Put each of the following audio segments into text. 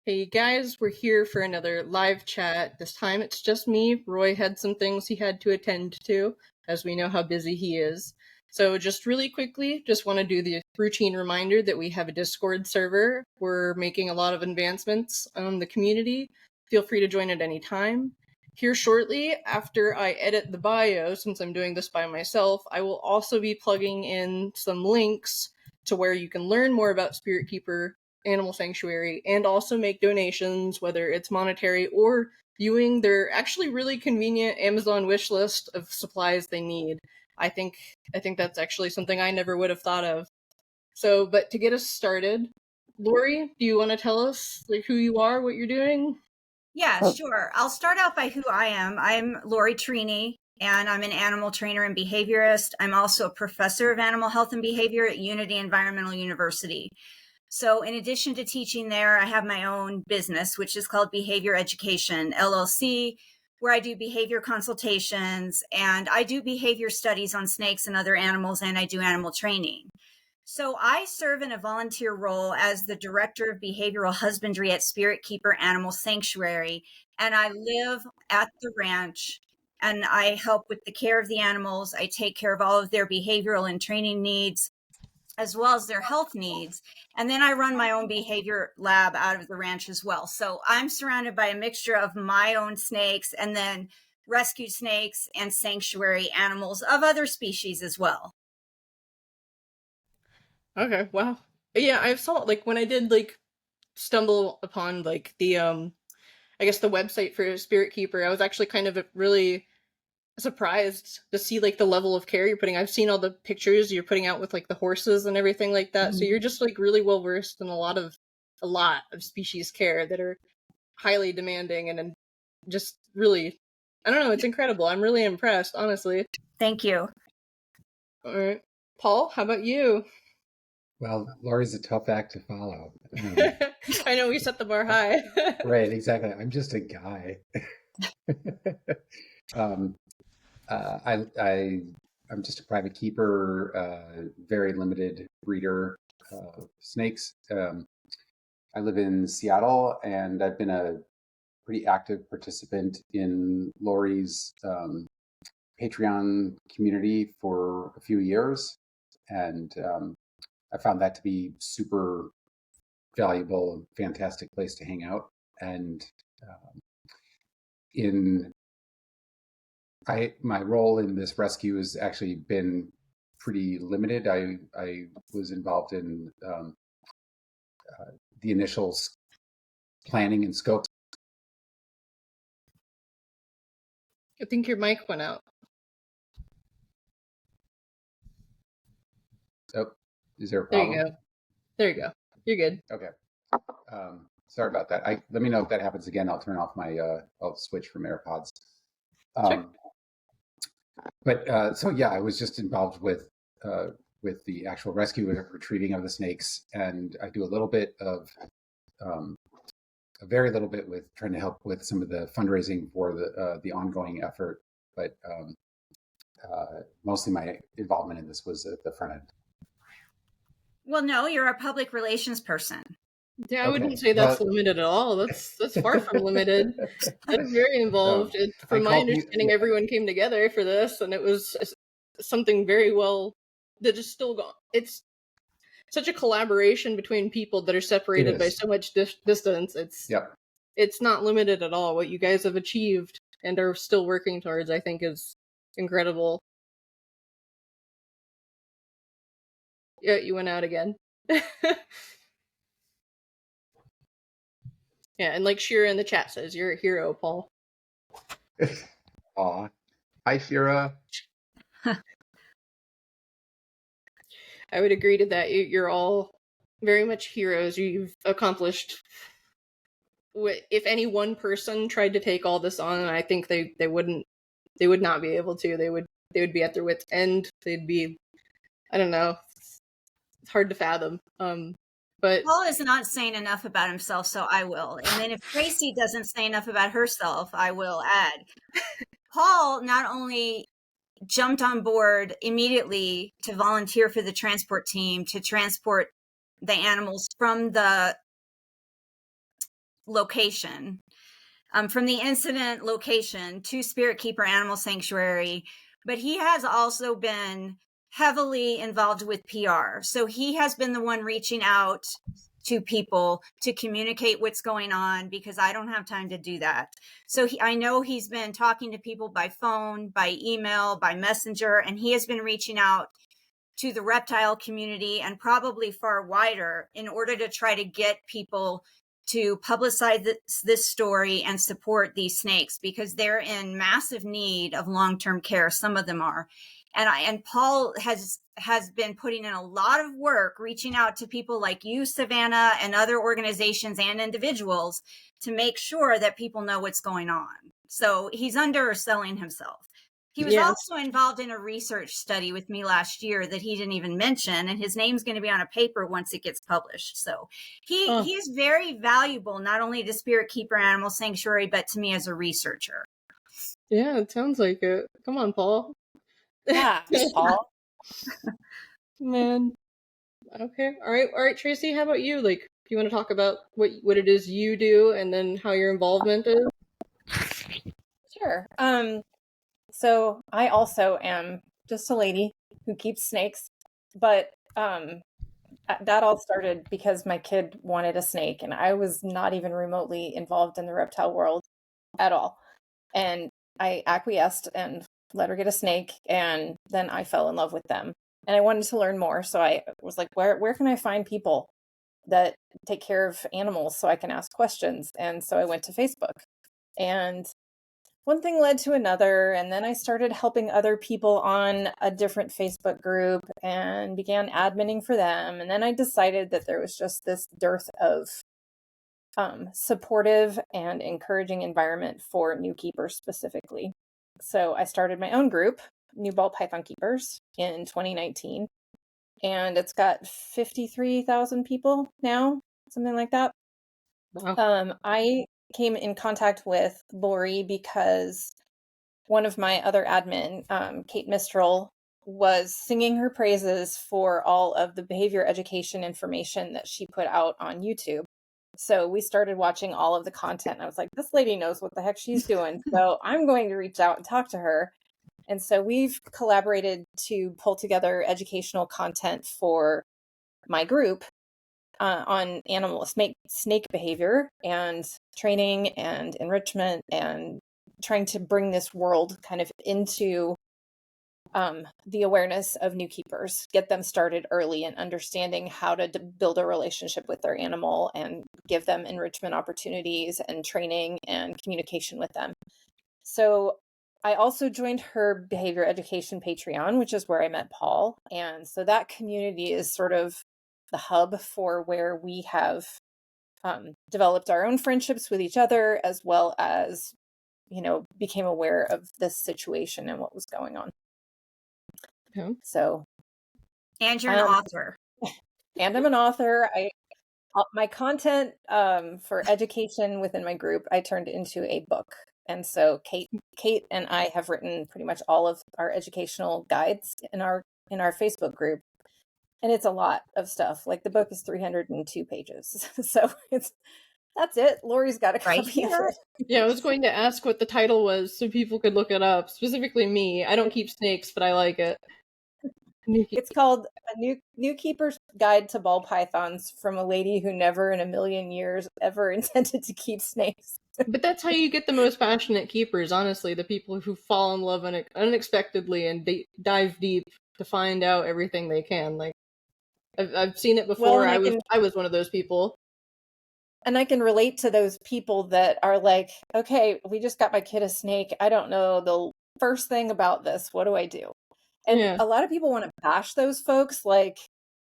Hey guys, we're here for another live chat. This time it's just me. Roy had some things he had to attend to, as we know how busy he is. So just really quickly, just want to do the routine reminder that we have a Discord server. We're making a lot of advancements on the community. Feel free to join at any time. Here shortly, after I edit the bio, since I'm doing this by myself, I will also be plugging in some links to where you can learn more about Spiritkeeper Animal Sanctuary and also make donations, whether it's monetary or viewing their actually really convenient Amazon wish list of supplies they need. I think that's actually something I never would have thought of. So, but to get us started, Lori, do you want to tell us like who you are, what you're doing? Yeah, sure. I'll start out by who I am. I'm Lori Torrini, and I'm an animal trainer and behaviorist. I'm also a professor of animal health and behavior at Unity Environmental University. So in addition to teaching there, I have my own business, which is called Behavior Education, LLC, where I do behavior consultations and I do behavior studies on snakes and other animals, and I do animal training. So I serve in a volunteer role as the director of behavioral husbandry at Spiritkeeper Animal Sanctuary, and I live at the ranch and I help with the care of the animals. I take care of all of their behavioral and training needs, as well as their health needs. And then I run my own behavior lab out of the ranch as well. So I'm surrounded by a mixture of my own snakes and then rescued snakes and sanctuary animals of other species as well. Okay, wow. Yeah, I saw like when I did like stumble upon like the I guess the website for Spiritkeeper, I was actually kind of really surprised to see like the level of care you're putting. I've seen all the pictures you're putting out with like the horses and everything like that. So you're just like really well versed in a lot of species care that are highly demanding and just really, I don't know, it's incredible. I'm really impressed, honestly. Thank you. All right. Paul, how about you? Well, Laurie's a tough act to follow. I know we set the bar high. Right, exactly. I'm just a guy. I'm just a private keeper, very limited breeder of snakes. I live in Seattle, and I've been a pretty active participant in Laurie's Patreon community for a few years, and I found that to be super valuable, fantastic place to hang out. And my role in this rescue has actually been pretty limited. I was involved in the initial planning and scope. I think your mic went out. Oh, is there a problem? There you go. There you go. You're good. Okay. Sorry about that. Let me know if that happens again. I'll turn off my, I'll switch from AirPods. Sure. But so yeah, I was just involved with the actual rescue and retrieving of the snakes, and I do a little bit of, a very little bit with trying to help with some of the fundraising for the ongoing effort. But mostly my involvement in this was at the front end. Well, no, you're a public relations person. Yeah, I wouldn't say that's limited at all. That's far from limited. That's very involved. From my understanding, everyone came together for this, and it was something very well that is still gone. It's such a collaboration between people that are separated by so much distance. It's not limited at all. What you guys have achieved and are still working towards, I think, is incredible. Yeah, you went out again. Yeah, and like Shira in the chat says, you're a hero, Paul. Aw. Hi, Shira. I would agree to that. You're all very much heroes. You've accomplished. If any one person tried to take all this on, I think they would not be able to. They would be at their wits' end. They'd be, I don't know. It's hard to fathom. But Paul is not saying enough about himself, so I will. And then if Tracy doesn't say enough about herself, I will add. Paul not only jumped on board immediately to volunteer for the transport team to transport the animals from the location, from the incident location to Spiritkeeper Animal Sanctuary, but he has also been heavily involved with PR. So he has been the one reaching out to people to communicate what's going on, because I don't have time to do that. So I know he's been talking to people by phone, by email, by messenger, and he has been reaching out to the reptile community and probably far wider in order to try to get people to publicize this story and support these snakes, because they're in massive need of long-term care. Some of them are. And Paul has been putting in a lot of work reaching out to people like you, Savannah, and other organizations and individuals to make sure that people know what's going on. So he's underselling himself. He was also involved in a research study with me last year that he didn't even mention, and his name's going to be on a paper once it gets published. So he is very valuable, not only to Spiritkeeper Animal Sanctuary, but to me as a researcher. Yeah, it sounds like it. Come on, Paul. Yeah, Paul. Man. Okay. All right, Tracy, how about you? Like, do you want to talk about what it is you do and then how your involvement is? Sure. So I also am just a lady who keeps snakes, but that all started because my kid wanted a snake, and I was not even remotely involved in the reptile world at all. And I acquiesced and let her get a snake, and then I fell in love with them. And I wanted to learn more, so I was like, where can I find people that take care of animals so I can ask questions? And so I went to Facebook, and one thing led to another, and then I started helping other people on a different Facebook group and began adminning for them. And then I decided that there was just this dearth of supportive and encouraging environment for new keepers specifically. So I started my own group, New Ball Python Keepers, in 2019. And it's got 53,000 people now, something like that. Wow. I came in contact with Lori because one of my other admin, Kate Mistral, was singing her praises for all of the behavior education information that she put out on YouTube. So we started watching all of the content. And I was like, this lady knows what the heck she's doing. So I'm going to reach out and talk to her. And so we've collaborated to pull together educational content for my group on animal snake behavior and training and enrichment, and trying to bring this world kind of into the awareness of new keepers, get them started early and understanding how to build a relationship with their animal and give them enrichment opportunities and training and communication with them. So I also joined her behavior education Patreon, which is where I met Paul. And so that community is sort of the hub for where we have developed our own friendships with each other, as well as, became aware of this situation and what was going on. Okay. So, and you're an author. And I'm an author. My content for education within my group, I turned into a book. And so Kate and I have written pretty much all of our educational guides in our Facebook group. And it's a lot of stuff. Like, the book is 302 pages. So that's it. Lori's got a copy of it. Yeah, I was going to ask what the title was so people could look it up. Specifically me. I don't keep snakes, but I like it. It's called A New Keeper's Guide to Ball Pythons, from a lady who never in a million years ever intended to keep snakes. But that's how you get the most passionate keepers, honestly. The people who fall in love unexpectedly and dive deep to find out everything they can. Like, I've seen it before. I was one of those people. And I can relate to those people that are like, okay, we just got my kid a snake. I don't know the first thing about this. What do I do? And a lot of people want to bash those folks, like,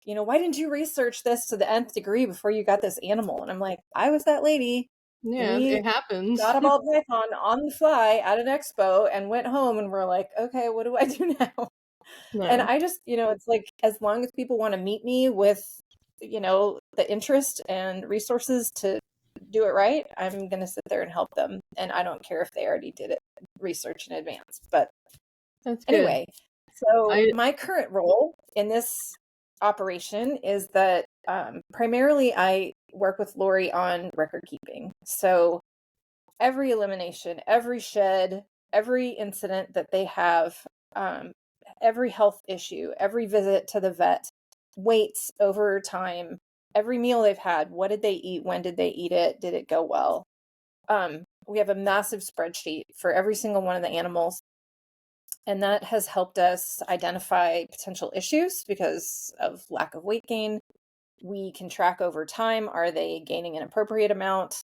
why didn't you research this to the nth degree before you got this animal? And I'm like, I was that lady. Yeah, it happens. Got a ball python on the fly at an expo and went home, and we're like, okay, what do I do now? No. And I just, it's like, as long as people want to meet me with, the interest and resources to do it right, I'm going to sit there and help them. And I don't care if they already did it research in advance. But that's anyway, good. So my current role in this operation is that primarily I work with Lori on record keeping. So every elimination, every shed, every incident that they have, every health issue, every visit to the vet, weights over time, every meal they've had, what did they eat, when did they eat it, did it go well? We have a massive spreadsheet for every single one of the animals, and that has helped us identify potential issues because of lack of weight gain. We can track over time, are they gaining an appropriate amount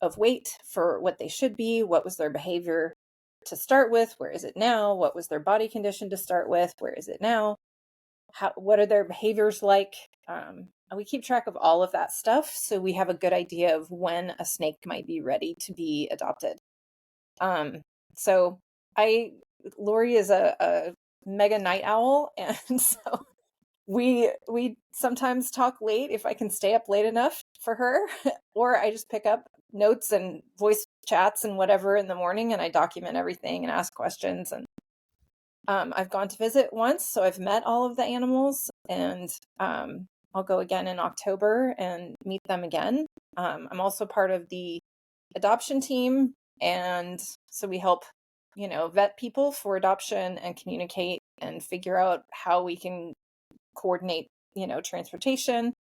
of weight for what they should be? What was their behavior to start with? Where is it now? What was their body condition to start with? Where is it now? What are their behaviors like? And we keep track of all of that stuff, so we have a good idea of when a snake might be ready to be adopted. So Lori is a mega night owl, and so we sometimes talk late if I can stay up late enough for her, or I just pick up notes and voice chats and whatever in the morning, and I document everything and ask questions. And I've gone to visit once, so I've met all of the animals, and I'll go again in October and meet them again. I'm also part of the adoption team, and so we help, vet people for adoption and communicate and figure out how we can coordinate, transportation.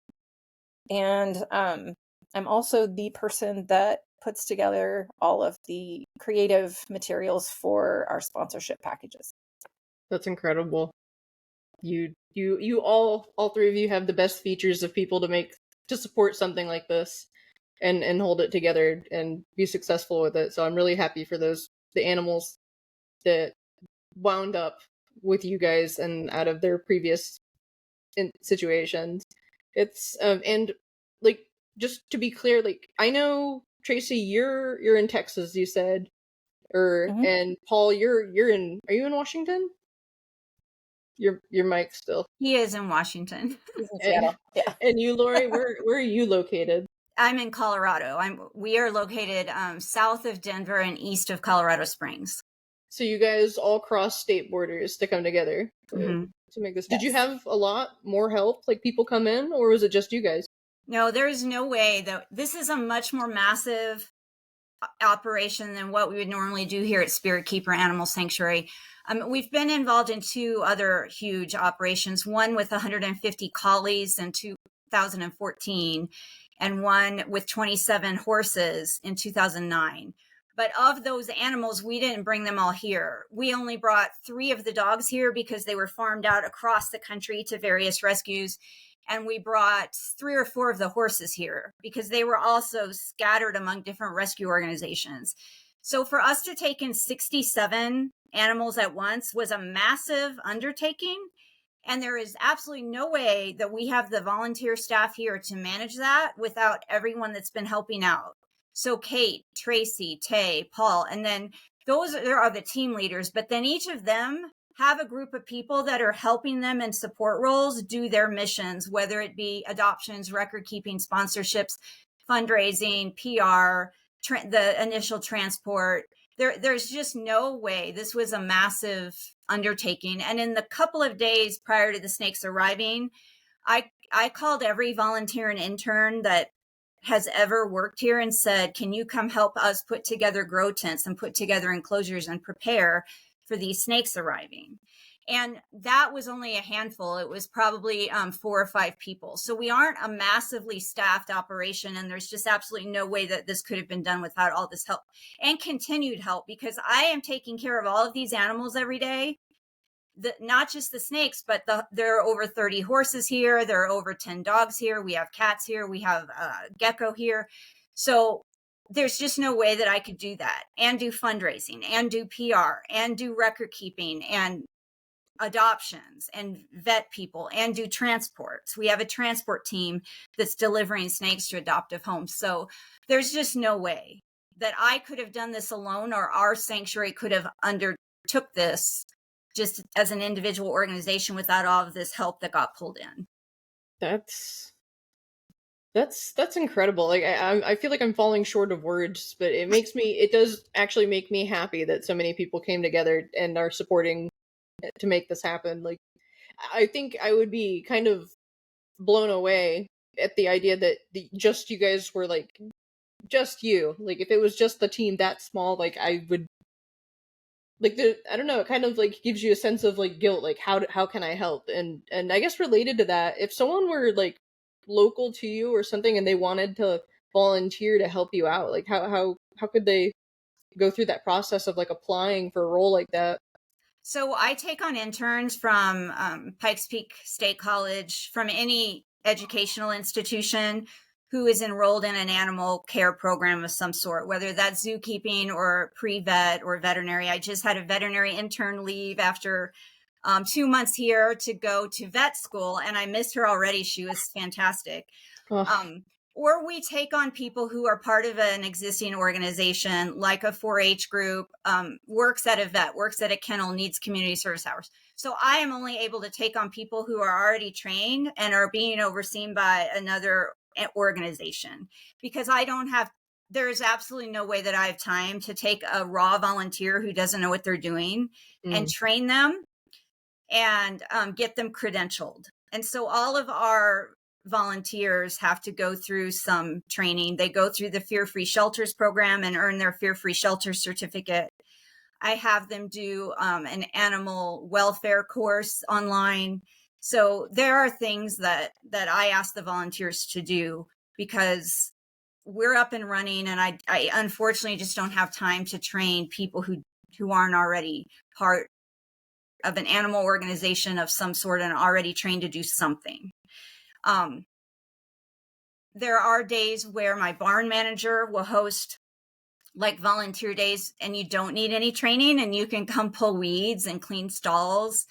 And I'm also the person that puts together all of the creative materials for our sponsorship packages. That's incredible. You all three of you have the best features of people to support something like this and hold it together and be successful with it. So I'm really happy for the animals that wound up with you guys and out of their previous situations. It's and like, just to be clear, like, I know, Tracy, you're in Texas, you said, and Paul, are you in Washington? Your mic still. He is in Washington. He's in Seattle. Yeah. And you, Lori, where are you located? I'm in Colorado. We are located south of Denver and east of Colorado Springs. So you guys all cross state borders to come together to make this. Yes. Did you have a lot more help, like people come in, or was it just you guys? No, there is no way that this is a much more massive operation than what we would normally do here at Spiritkeeper Animal Sanctuary. We've been involved in two other huge operations, one with 150 collies in 2014 and one with 27 horses in 2009. But of those animals, we didn't bring them all here. We only brought 3 of the dogs here because they were farmed out across the country to various rescues. And we brought 3 or 4 of the horses here because they were also scattered among different rescue organizations. So for us to take in 67 animals at once was a massive undertaking. And there is absolutely no way that we have the volunteer staff here to manage that without everyone that's been helping out. So Kate, Tracy, Tay, Paul, and then there are the team leaders, but then each of them have a group of people that are helping them in support roles do their missions, whether it be adoptions, record keeping, sponsorships, fundraising, PR, the initial transport. There's just no way. This was a massive undertaking. And in the couple of days prior to the snakes arriving, I called every volunteer and intern that has ever worked here and said, can you come help us put together grow tents and put together enclosures and prepare for these snakes arriving? And that was only a handful. It was probably 4 or 5 people. So we aren't a massively staffed operation, and there's just absolutely no way that this could have been done without all this help and continued help, because I am taking care of all of these animals every day. Not just the snakes, but there are over 30 horses here. There are over 10 dogs here. We have cats here. We have a gecko here. So there's just no way that I could do that and do fundraising and do PR and do record keeping and adoptions and vet people and do transports. We have a transport team that's delivering snakes to adoptive homes. So there's just no way that I could have done this alone, or our sanctuary could have undertook this just as an individual organization without all of this help that got pulled in. That's incredible. Like, I feel like I'm falling short of words, but it does actually make me happy that so many people came together and are supporting to make this happen. Like, I think I would be kind of blown away at the idea that just you guys were like, just you. Like, if it was just the team that small, like, I would, like, I don't know, it kind of like gives you a sense of like guilt, like how can I help? And I guess related to that, if someone were like local to you or something and they wanted to volunteer to help you out, like how could they go through that process of like applying for a role like that? So I take on interns from Pikes Peak State College, from any educational institution who is enrolled in an animal care program of some sort, whether that's zookeeping or pre-vet or veterinary. I just had a veterinary intern leave after 2 months here to go to vet school, and I missed her already. She was fantastic. Oh. Or we take on people who are part of an existing organization, like a 4-H group, works at a vet, works at a kennel, needs community service hours. So I am only able to take on people who are already trained and are being overseen by another organization, because I don't have, there's absolutely no way that I have time to take a raw volunteer who doesn't know what they're doing and train them and get them credentialed. And so all of our volunteers have to go through some training. They go through the Fear Free Shelters program and earn their Fear Free Shelter certificate. I have them do an animal welfare course online. So there are things that I ask the volunteers to do, because we're up and running, and I unfortunately just don't have time to train people who aren't already part of an animal organization of some sort and already trained to do something. There are days where my barn manager will host like volunteer days, and you don't need any training, and you can come pull weeds and clean stalls,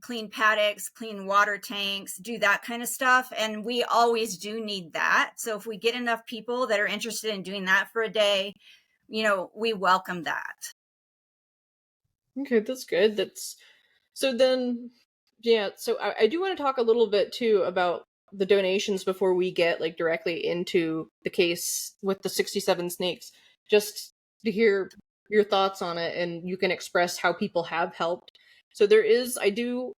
clean paddocks, clean water tanks, do that kind of stuff. And we always do need that. So if we get enough people that are interested in doing that for a day, we welcome that. Okay, that's good. That's so then, yeah. So I do want to talk a little bit too about the donations before we get like directly into the case with the 67 snakes, just to hear your thoughts on it, and you can express how people have helped. So there is, I do,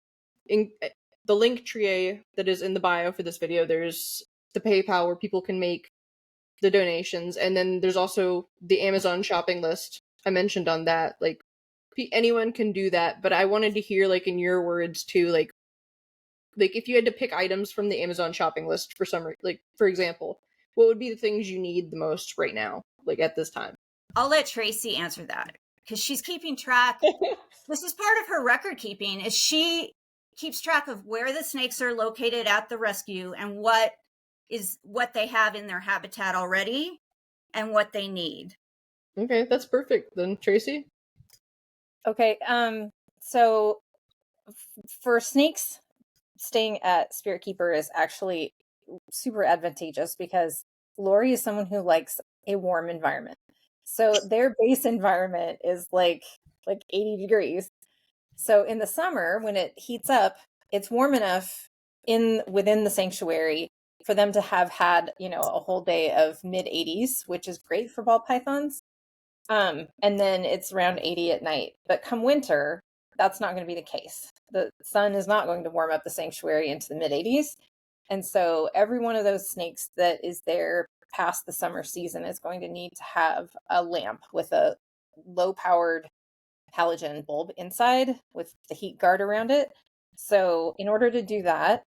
in the link tree that is in the bio for this video, there's the PayPal where people can make the donations, and then there's also the Amazon shopping list. I mentioned on that, like, anyone can do that, but I wanted to hear, like, in your words too, like if you had to pick items from the Amazon shopping list for some like, for example, what would be the things you need the most right now, like at this time? I'll let Tracy answer that, because she's keeping track. This is part of her record keeping, is she keeps track of where the snakes are located at the rescue and what they have in their habitat already and what they need. Okay, that's perfect. Then Tracy? Okay, so for snakes, staying at Spiritkeeper is actually super advantageous, because Lori is someone who likes a warm environment. So their base environment is like 80 degrees. So in the summer, when it heats up, it's warm enough within the sanctuary for them to have had, a whole day of mid 80s, which is great for ball pythons. And then it's around 80 at night. But come winter, that's not going to be the case. The sun is not going to warm up the sanctuary into the mid 80s. And so every one of those snakes that is there past the summer season is going to need to have a lamp with a low powered halogen bulb inside with the heat guard around it. So in order to do that,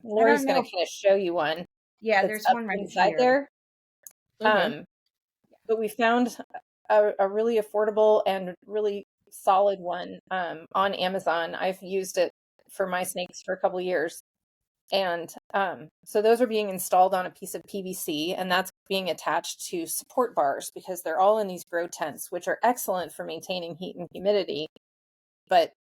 Lori's going to kind of show you one. Yeah, there's one right inside here. There. But we found a really affordable and really solid one on Amazon. I've used it for my snakes for a couple of years. And so those are being installed on a piece of PVC, and that's being attached to support bars, because they're all in these grow tents, which are excellent for maintaining heat and humidity. But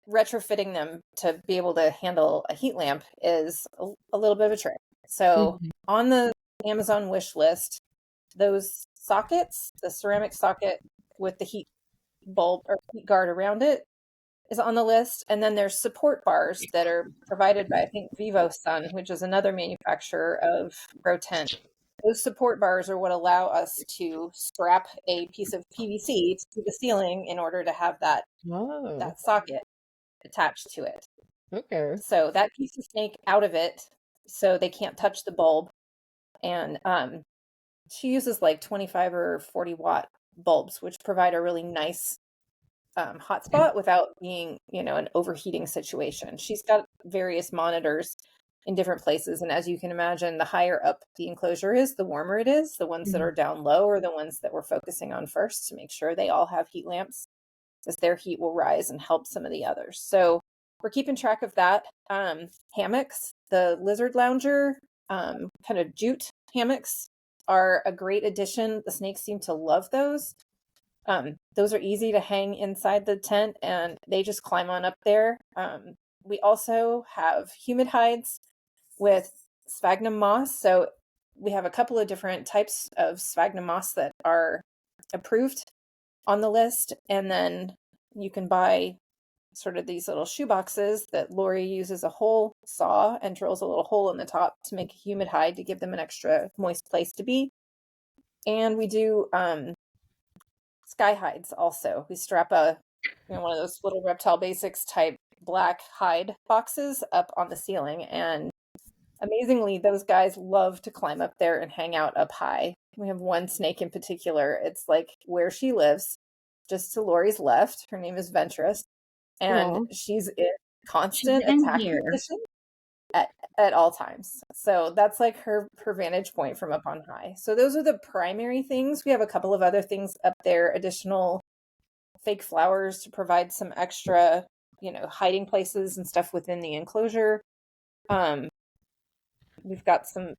retrofitting them to be able to handle a heat lamp is a little bit of a trick. So on the Amazon wish list, those sockets, the ceramic socket with the heat bulb or heat guard around it, is on the list. And then there's support bars that are provided by, I think, Vivo Sun, which is another manufacturer of grow tent. Those support bars are what allow us to strap a piece of PVC to the ceiling in order to have that socket attached to it. Okay. So that keeps the snake out of it, so they can't touch the bulb. And she uses like 25 or 40 watt bulbs, which provide a really nice hotspot without being, an overheating situation. She's got various monitors in different places. And as you can imagine, the higher up the enclosure is, the warmer it is. The ones that are down low are the ones that we're focusing on first to make sure they all have heat lamps, as their heat will rise and help some of the others. So we're keeping track of that. Hammocks, the lizard lounger, kind of jute hammocks are a great addition. The snakes seem to love those. Those are easy to hang inside the tent and they just climb on up there. We also have humid hides with sphagnum moss. So we have a couple of different types of sphagnum moss that are approved on the list. And then you can buy sort of these little shoe boxes that Lori uses a hole saw and drills a little hole in the top to make a humid hide to give them an extra moist place to be. And we do sky hides also. We strap one of those little Reptile Basics type black hide boxes up on the ceiling, and amazingly those guys love to climb up there and hang out up high. We have one snake in particular, it's like where she lives, just to Lori's left. Her name is Ventress, and she's in constant attack position at all times. So that's like her vantage point from up on high. So those are the primary things. We have a couple of other things up there, additional fake flowers to provide some extra, hiding places and stuff within the enclosure. We've got some,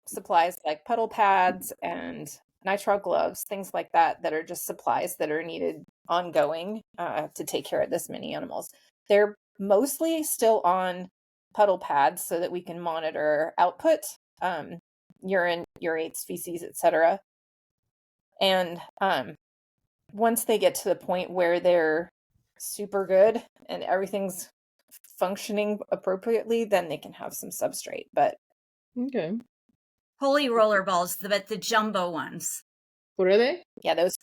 supplies like puddle pads and nitrile gloves, things like that are just supplies that are needed ongoing to take care of this many animals. They're mostly still on puddle pads so that we can monitor output, urine, urates, feces, etc. And once they get to the point where they're super good and everything's functioning appropriately, then they can have some substrate. But okay. Holy roller balls, but the jumbo ones. What are they? Yeah, those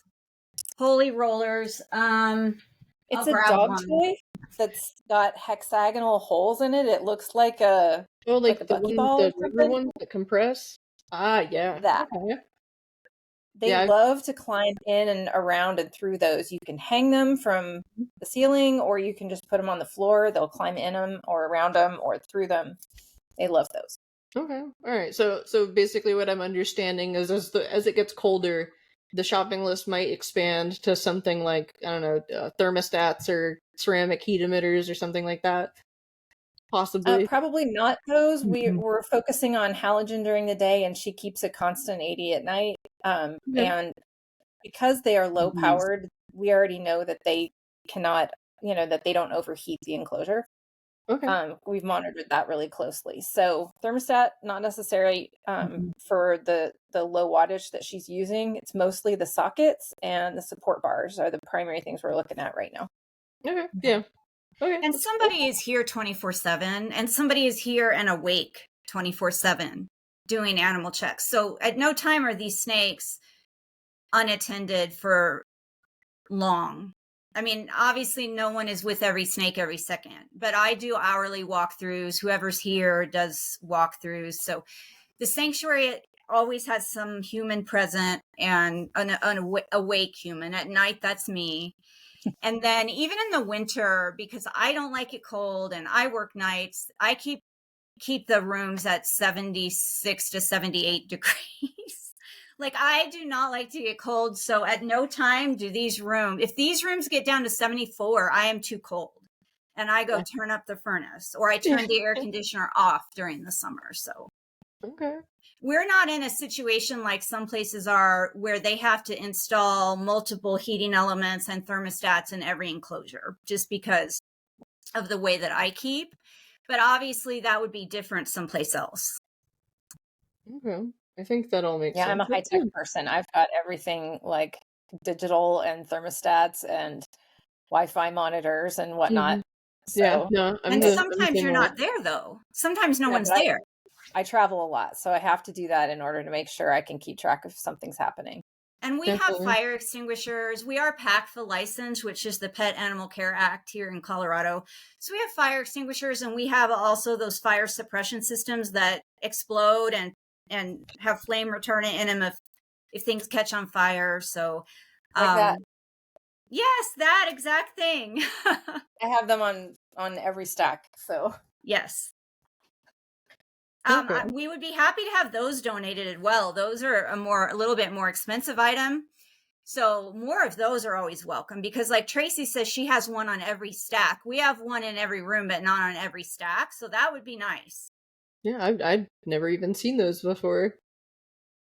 holy rollers. It's a dog toy that's got hexagonal holes in it. It looks like a like a the river ones that compress. Yeah. That. Okay. They love to climb in and around and through those. You can hang them from the ceiling, or you can just put them on the floor. They'll climb in them or around them or through them. They love those. Okay. All right. So basically what I'm understanding is as it gets colder, the shopping list might expand to something like, I don't know, thermostats or ceramic heat emitters or something like that. Possibly. Probably not those. We're focusing on halogen during the day, and she keeps a constant 80 at night. And because they are low powered, we already know that they cannot, that they don't overheat the enclosure. Okay. We've monitored that really closely. So thermostat, not necessarily for the low wattage that she's using. It's mostly the sockets and the support bars are the primary things we're looking at right now. Okay. Yeah. Okay. And somebody is here 24/7, and somebody is here and awake 24/7 doing animal checks. So at no time are these snakes unattended for long. I mean, obviously no one is with every snake every second, but I do hourly walkthroughs. Whoever's here does walkthroughs. So the sanctuary always has some human present and an awake human. At night, that's me. And then even in the winter, because I don't like it cold and I work nights, I keep the rooms at 76 to 78 degrees. Like, I do not like to get cold. So at no time do if these rooms get down to 74, I am too cold. And I go turn up the furnace, or I turn the air conditioner off during the summer. So okay. We're not in a situation like some places are where they have to install multiple heating elements and thermostats in every enclosure just because of the way that I keep. But obviously that would be different someplace else. Okay. I think that all makes sense. Yeah, I'm a high-tech person. I've got everything like digital and thermostats and Wi-Fi monitors and whatnot. So, and sometimes you're not there, though. Sometimes no one's there. I travel a lot, so I have to do that in order to make sure I can keep track of something's happening. And we Definitely. have fire extinguishers. We are PACFA licensed, which is the Pet Animal Care Act here in Colorado. So we have fire extinguishers, and we have also those fire suppression systems that explode and have flame retardant in them if things catch on fire. So Like that. Yes, that exact thing. I have them on every stack. So Yes. Okay. We would be happy to have those donated as well. Those are a little bit more expensive item. So more of those are always welcome, because like Tracy says, she has one on every stack. We have one in every room, but not on every stack. So that would be nice. Yeah, I've never even seen those before.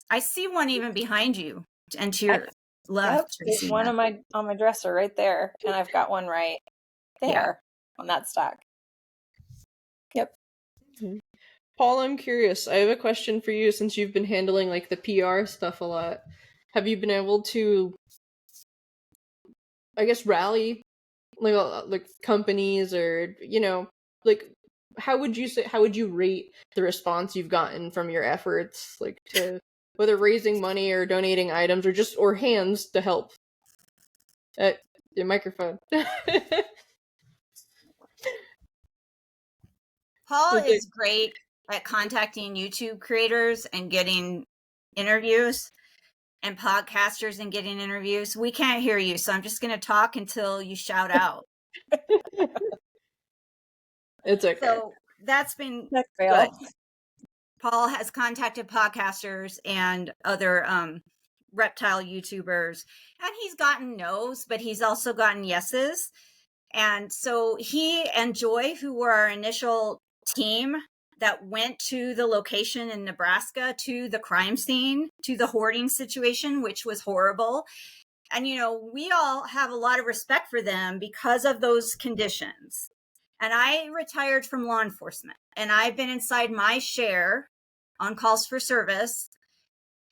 I see one even behind you and to your left. Yep, there's one on my dresser right there, and I've got one right there on that stack. Yep. Mm-hmm. Paul, I'm curious. I have a question for you, since you've been handling like the PR stuff a lot. Have you been able to, I guess, rally like companies, or like how would you rate the response you've gotten from your efforts, like to whether raising money or donating items or hands to help? Your microphone. Paul is great at contacting YouTube creators and getting interviews, and podcasters and getting interviews. We can't hear you, so I'm just going to talk until you shout out. It's okay. So that's been good. Paul has contacted podcasters and other reptile YouTubers, and he's gotten no's, but he's also gotten yeses. And so he and Joy, who were our initial team that went to the location in Nebraska, to the crime scene, to the hoarding situation, which was horrible. And, we all have a lot of respect for them because of those conditions. And I retired from law enforcement, and I've been inside my share on calls for service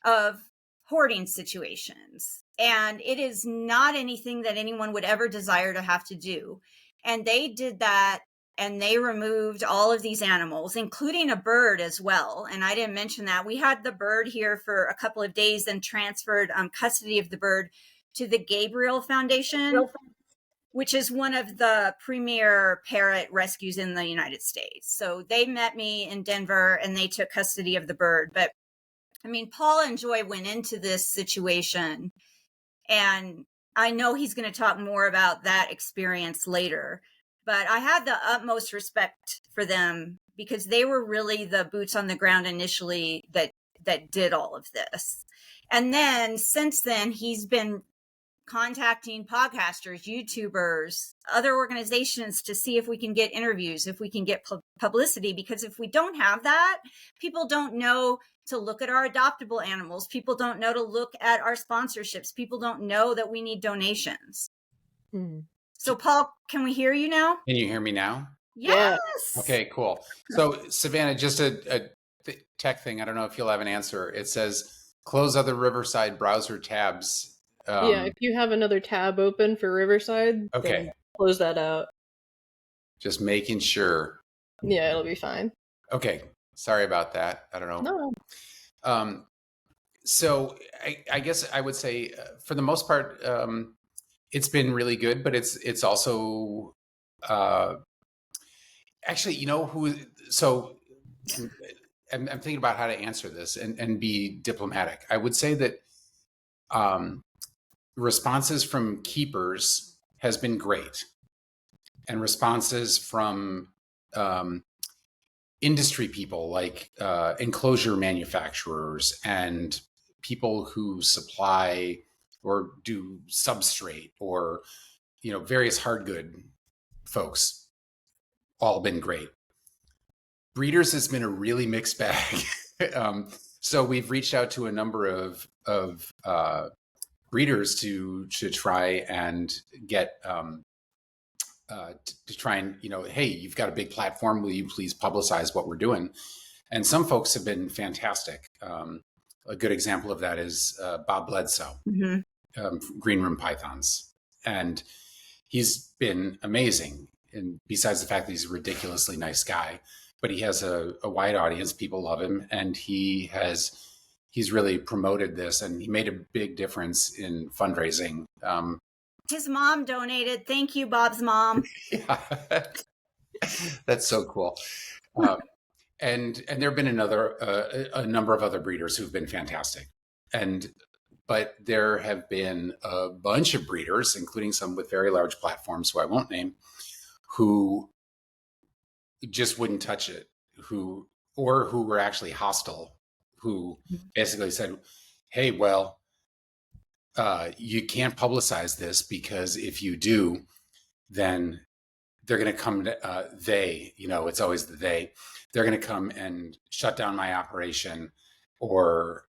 of hoarding situations. And it is not anything that anyone would ever desire to have to do. And they did that, and they removed all of these animals, including a bird as well. And I didn't mention that. We had the bird here for a couple of days and transferred custody of the bird to the Gabriel Foundation, which is one of the premier parrot rescues in the United States. So they met me in Denver, and they took custody of the bird. But I mean, Paul and Joy went into this situation, and I know he's going to talk more about that experience later, but I had the utmost respect for them because they were really the boots on the ground initially that did all of this. And then since then, he's been contacting podcasters, YouTubers, other organizations to see if we can get interviews, if we can get publicity, because if we don't have that, people don't know to look at our adoptable animals. People don't know to look at our sponsorships. People don't know that we need donations. Mm-hmm. So Paul, can we hear you now? Can you hear me now? Yes. Okay, cool. So Savannah, just a tech thing. I don't know if you'll have an answer. It says close other Riverside browser tabs. If you have another tab open for Riverside, okay, close that out. Just making sure. Yeah, it'll be fine. Okay, sorry about that. I don't know. No. So I guess I would say for the most part, it's been really good, but it's also actually, so I'm thinking about how to answer this and be diplomatic. I would say that responses from keepers has been great, and responses from industry people like enclosure manufacturers and people who supply or do substrate or various hard good folks, all been great. Breeders has been a really mixed bag. So we've reached out to a number of breeders to try and get to try and hey, you've got a big platform, will you please publicize what we're doing? And some folks have been fantastic. A good example of that is Bob Bledsoe, Green Room Pythons, and he's been amazing. And besides the fact that he's a ridiculously nice guy, but he has a wide audience, people love him, and he he's really promoted this, and he made a big difference in fundraising. His mom donated. Thank you, Bob's mom. Yeah. That's so cool. And there have been a number of other breeders who've been fantastic. But there have been a bunch of breeders, including some with very large platforms who I won't name, who just wouldn't touch it, who were actually hostile, who basically said, hey, well, you can't publicize this, because if you do, then they're going to come, it's always the they, they're going to come and shut down my operation, or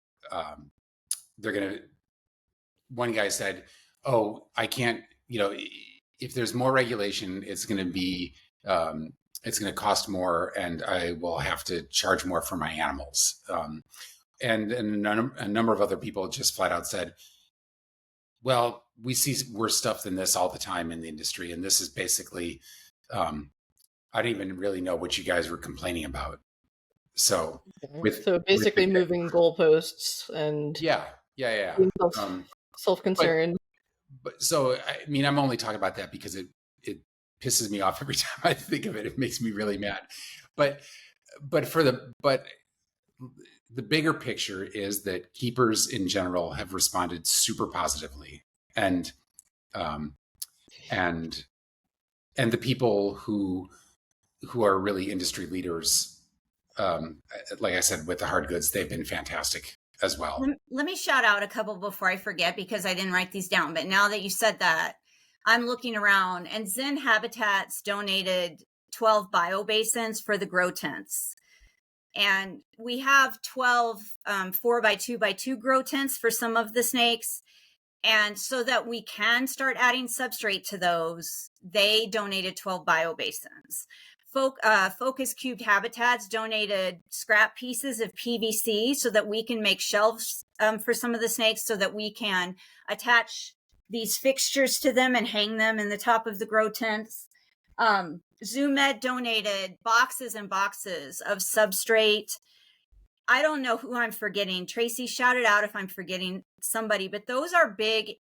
one guy said, oh, I can't, if there's more regulation, it's going to cost more, and I will have to charge more for my animals. And a number of other people just flat out said, well, we see worse stuff than this all the time in the industry, and this is basically, I don't even really know what you guys were complaining about. So basically moving goalposts and being self-concerned. But so, I mean, I'm only talking about that because it pisses me off every time I think of it. It makes me really mad. But the bigger picture is that keepers in general have responded super positively, and the people who are really industry leaders, like I said, with the hard goods, they've been fantastic as well. Let me shout out a couple before I forget, because I didn't write these down. But now that you said that, I'm looking around, and Zen Habitats donated 12 biobasins for the grow tents. And we have 12 4x2x2 grow tents for some of the snakes. And so that we can start adding substrate to those, they donated 12 biobasins. Focus Cubed Habitats donated scrap pieces of PVC so that we can make shelves for some of the snakes, so that we can attach these fixtures to them and hang them in the top of the grow tents. ZooMed donated boxes and boxes of substrate. I don't know who I'm forgetting. Tracy, shout it out if I'm forgetting somebody, but those are big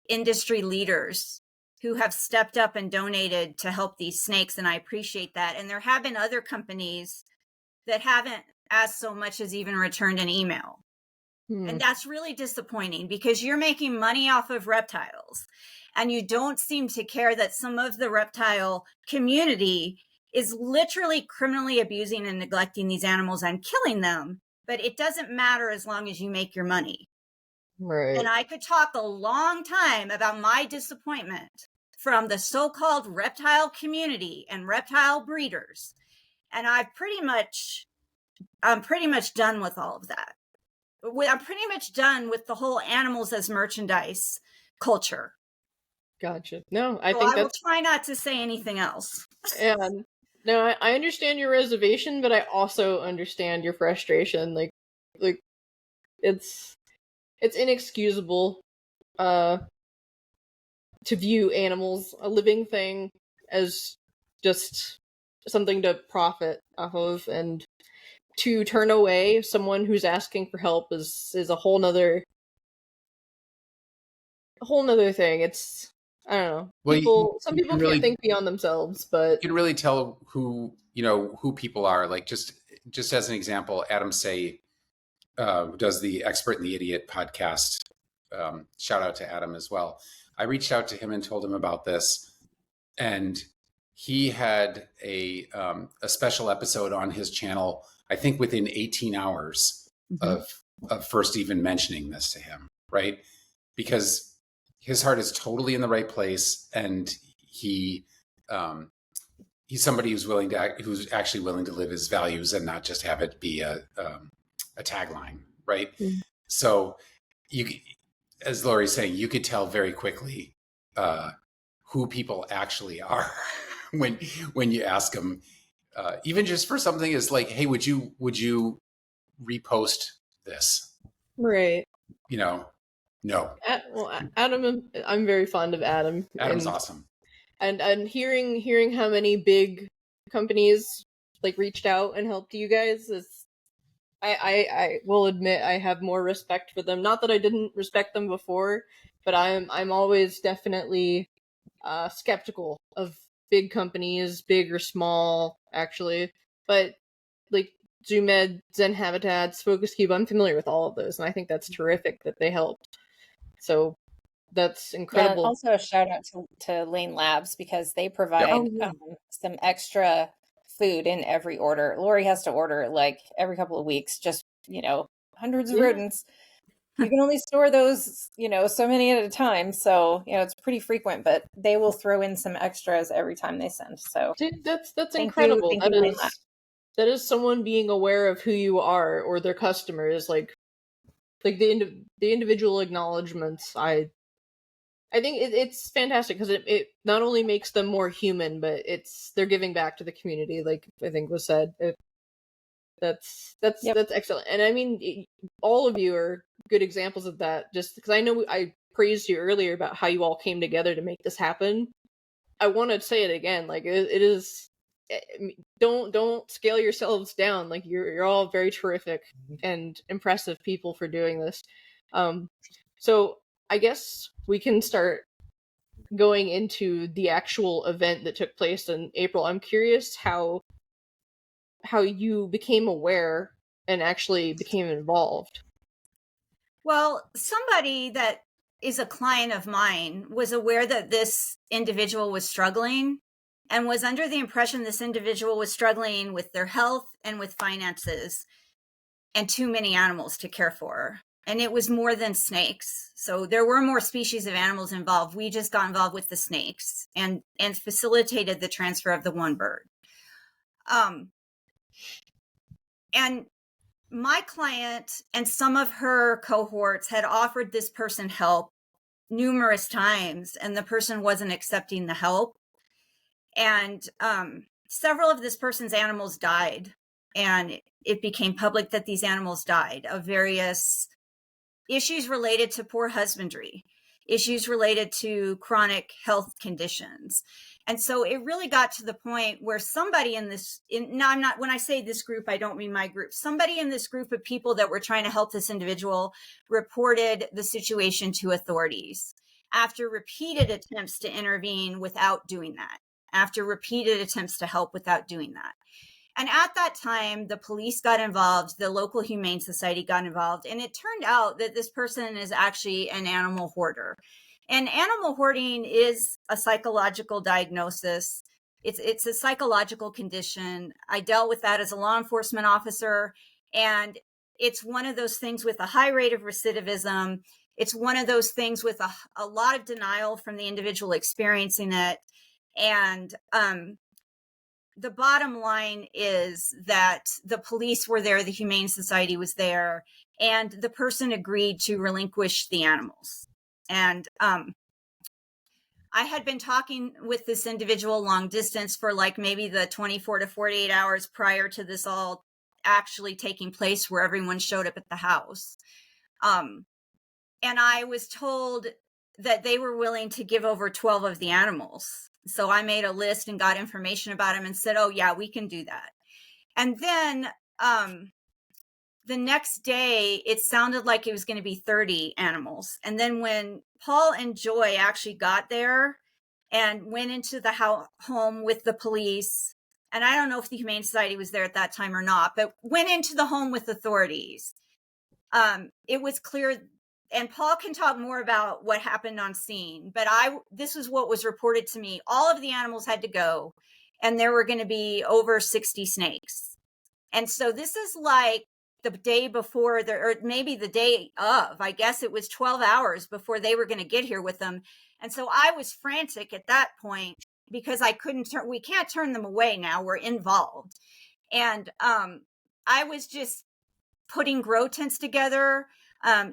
industry leaders who have stepped up and donated to help these snakes, and I appreciate that. And there have been other companies that haven't asked so much as even returned an email. And that's really disappointing, because you're making money off of reptiles, and you don't seem to care that some of the reptile community is literally criminally abusing and neglecting these animals and killing them. But it doesn't matter as long as you make your money. Right. And I could talk a long time about my disappointment from the so-called reptile community and reptile breeders. And I'm pretty much done with all of that. I'm pretty much done with the whole animals as merchandise culture. Gotcha. No, I will try not to say anything else. And no, I understand your reservation, but I also understand your frustration. Like it's inexcusable to view animals, a living thing, as just something to profit off of, and to turn away someone who's asking for help is a whole nother thing. It's, I don't know. Some people really can't think beyond themselves, but you can really tell who people are. Like just as an example, Adam Say, who does the Expert and the Idiot podcast. Shout out to Adam as well. I reached out to him and told him about this, and he had a special episode on his channel, I think within 18 hours of first even mentioning this to him, right? Because his heart is totally in the right place, and he's somebody who's actually willing to live his values and not just have it be a tagline, right? Mm-hmm. So as Lori's saying, you could tell very quickly who people actually are when you ask them, even just for something as like, hey, would you repost this? Right. No. Adam, I'm very fond of Adam. Adam's awesome. And hearing how many big companies like reached out and helped you guys is I will admit I have more respect for them. Not that I didn't respect them before, but I'm always definitely skeptical of big companies, big or small, actually. But like ZooMed, Zen Habitats, Focus Cube, I'm familiar with all of those, and I think that's terrific that they helped. So that's Yeah, incredible. also a shout out to Lane Labs because they Yep. provide Oh yeah. some extra food in every order. Lori has to order like every couple of weeks, just, hundreds of Yeah. rodents. You can only store those, so many at a time. So, it's pretty frequent, but they will throw in some extras every time they send. So Dude, that's thank you. incredible. Thank you, Lane Labs. That is someone being aware of who you are or their customers, like the individual acknowledgments. I think it's fantastic because it not only makes them more human, but they're giving back to the community, like I think was said. That's Yep. that's excellent, and I mean, all of you are good examples of that. Just because I know I praised you earlier about how you all came together to make this happen, I want to say it again. Like it is. Don't scale yourselves down. Like you're all very terrific and impressive people for doing this. So I guess we can start going into the actual event that took place in April. I'm curious how you became aware and actually became involved. Well, somebody that is a client of mine was aware that this individual was struggling and was under the impression this individual was struggling with their health and with finances and too many animals to care for. And it was more than snakes. So there were more species of animals involved. We just got involved with the snakes and facilitated the transfer of the one bird. And my client and some of her cohorts had offered this person help numerous times, and the person wasn't accepting the help. And several of this person's animals died, and it became public that these animals died of various issues related to poor husbandry, issues related to chronic health conditions. And so it really got to the point where somebody when I say this group, I don't mean my group. Somebody in this group of people that were trying to help this individual reported the situation to authorities after repeated attempts to intervene without doing that, after repeated attempts to help without doing that. And at that time, the police got involved, the local humane society got involved, and it turned out that this person is actually an animal hoarder. And animal hoarding is a psychological diagnosis. It's a psychological condition. I dealt with that as a law enforcement officer, and it's one of those things with a high rate of recidivism. It's one of those things with a lot of denial from the individual experiencing it. And the bottom line is that the police were there, the Humane Society was there, and the person agreed to relinquish the animals. And I had been talking with this individual long distance for like maybe the 24 to 48 hours prior to this all actually taking place, where everyone showed up at the house. And I was told that they were willing to give over 12 of the animals. So I made a list and got information about them and said, oh yeah, we can do that. And then the next day, it sounded like it was going to be 30 animals. And then when Paul and Joy actually got there and went into the home with the police, and I don't know if the Humane Society was there at that time or not, but went into the home with authorities, it was clear. And Paul can talk more about what happened on scene, but this was what was reported to me. All of the animals had to go, and there were going to be over 60 snakes. And so this is like the day before, or maybe the day of, I guess it was 12 hours before they were going to get here with them. And so I was frantic at that point because we can't turn them away now, we're involved. And I was just putting grow tents together.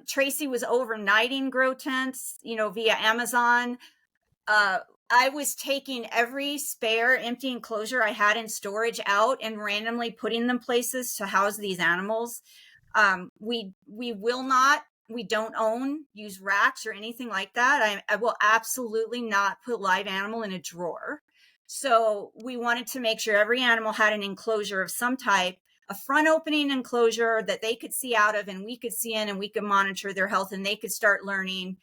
Tracy was overnighting grow tents, via Amazon. I was taking every spare empty enclosure I had in storage out and randomly putting them places to house these animals. We don't use racks or anything like that. I will absolutely not put a live animal in a drawer. So we wanted to make sure every animal had an enclosure of some type, a front opening enclosure that they could see out of and we could see in, and we could monitor their health, and they could start learning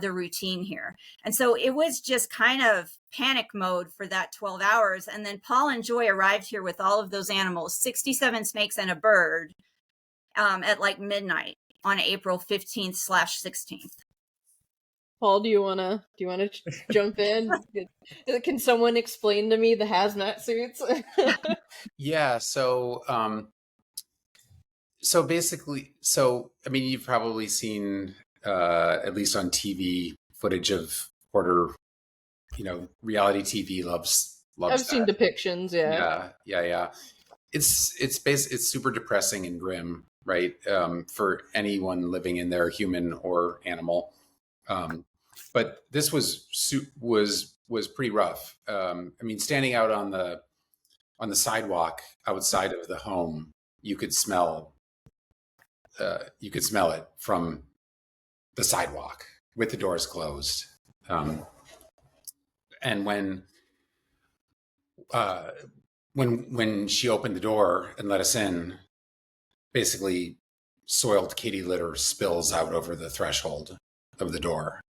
the routine here. And so it was just kind of panic mode for that 12 hours. And then Paul and Joy arrived here with all of those animals, 67 snakes and a bird, at like midnight on April 15th/16th. Paul, do you wanna jump in? Can someone explain to me the hazmat suits? Yeah. So basically, I mean, you've probably seen at least on TV footage of Porter. Reality TV loves. I've seen depictions. Yeah. It's super depressing and grim, right? For anyone living in there, human or animal. But this was pretty rough. I mean, standing out on the sidewalk outside of the home, you could smell it from the sidewalk with the doors closed. And when she opened the door and let us in, basically soiled kitty litter spills out over the threshold of the door.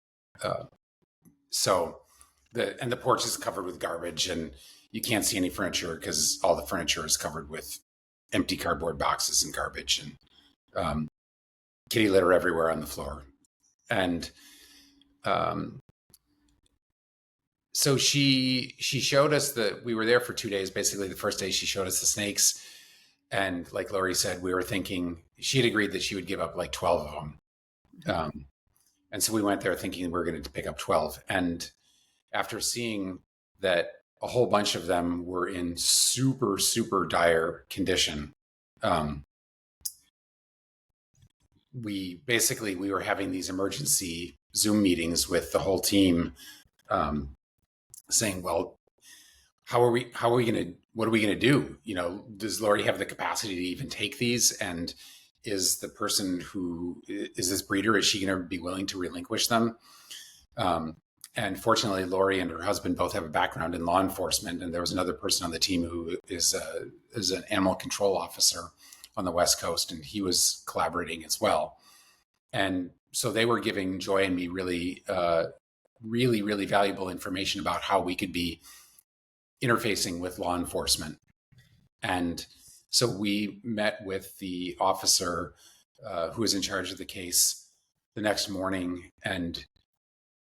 So the porch is covered with garbage, and you can't see any furniture because all the furniture is covered with empty cardboard boxes and garbage, and kitty litter everywhere on the floor. And so she showed us that we were there for 2 days. Basically, the first day she showed us the snakes, and like Lori said, we were thinking she had agreed that she would give up like 12 of them. And so we went there thinking we were going to pick up 12. And after seeing that a whole bunch of them were in super, super dire condition, we were having these emergency Zoom meetings with the whole team, saying, well, what are we going to do? Does Lori have the capacity to even take these? And is the person who is this breeder, is she going to be willing to relinquish them? And fortunately, Lori and her husband both have a background in law enforcement. And there was another person on the team who is an animal control officer on the West Coast, and he was collaborating as well. And so they were giving Joy and me really, really valuable information about how we could be interfacing with law enforcement. And so we met with the officer who was in charge of the case the next morning, and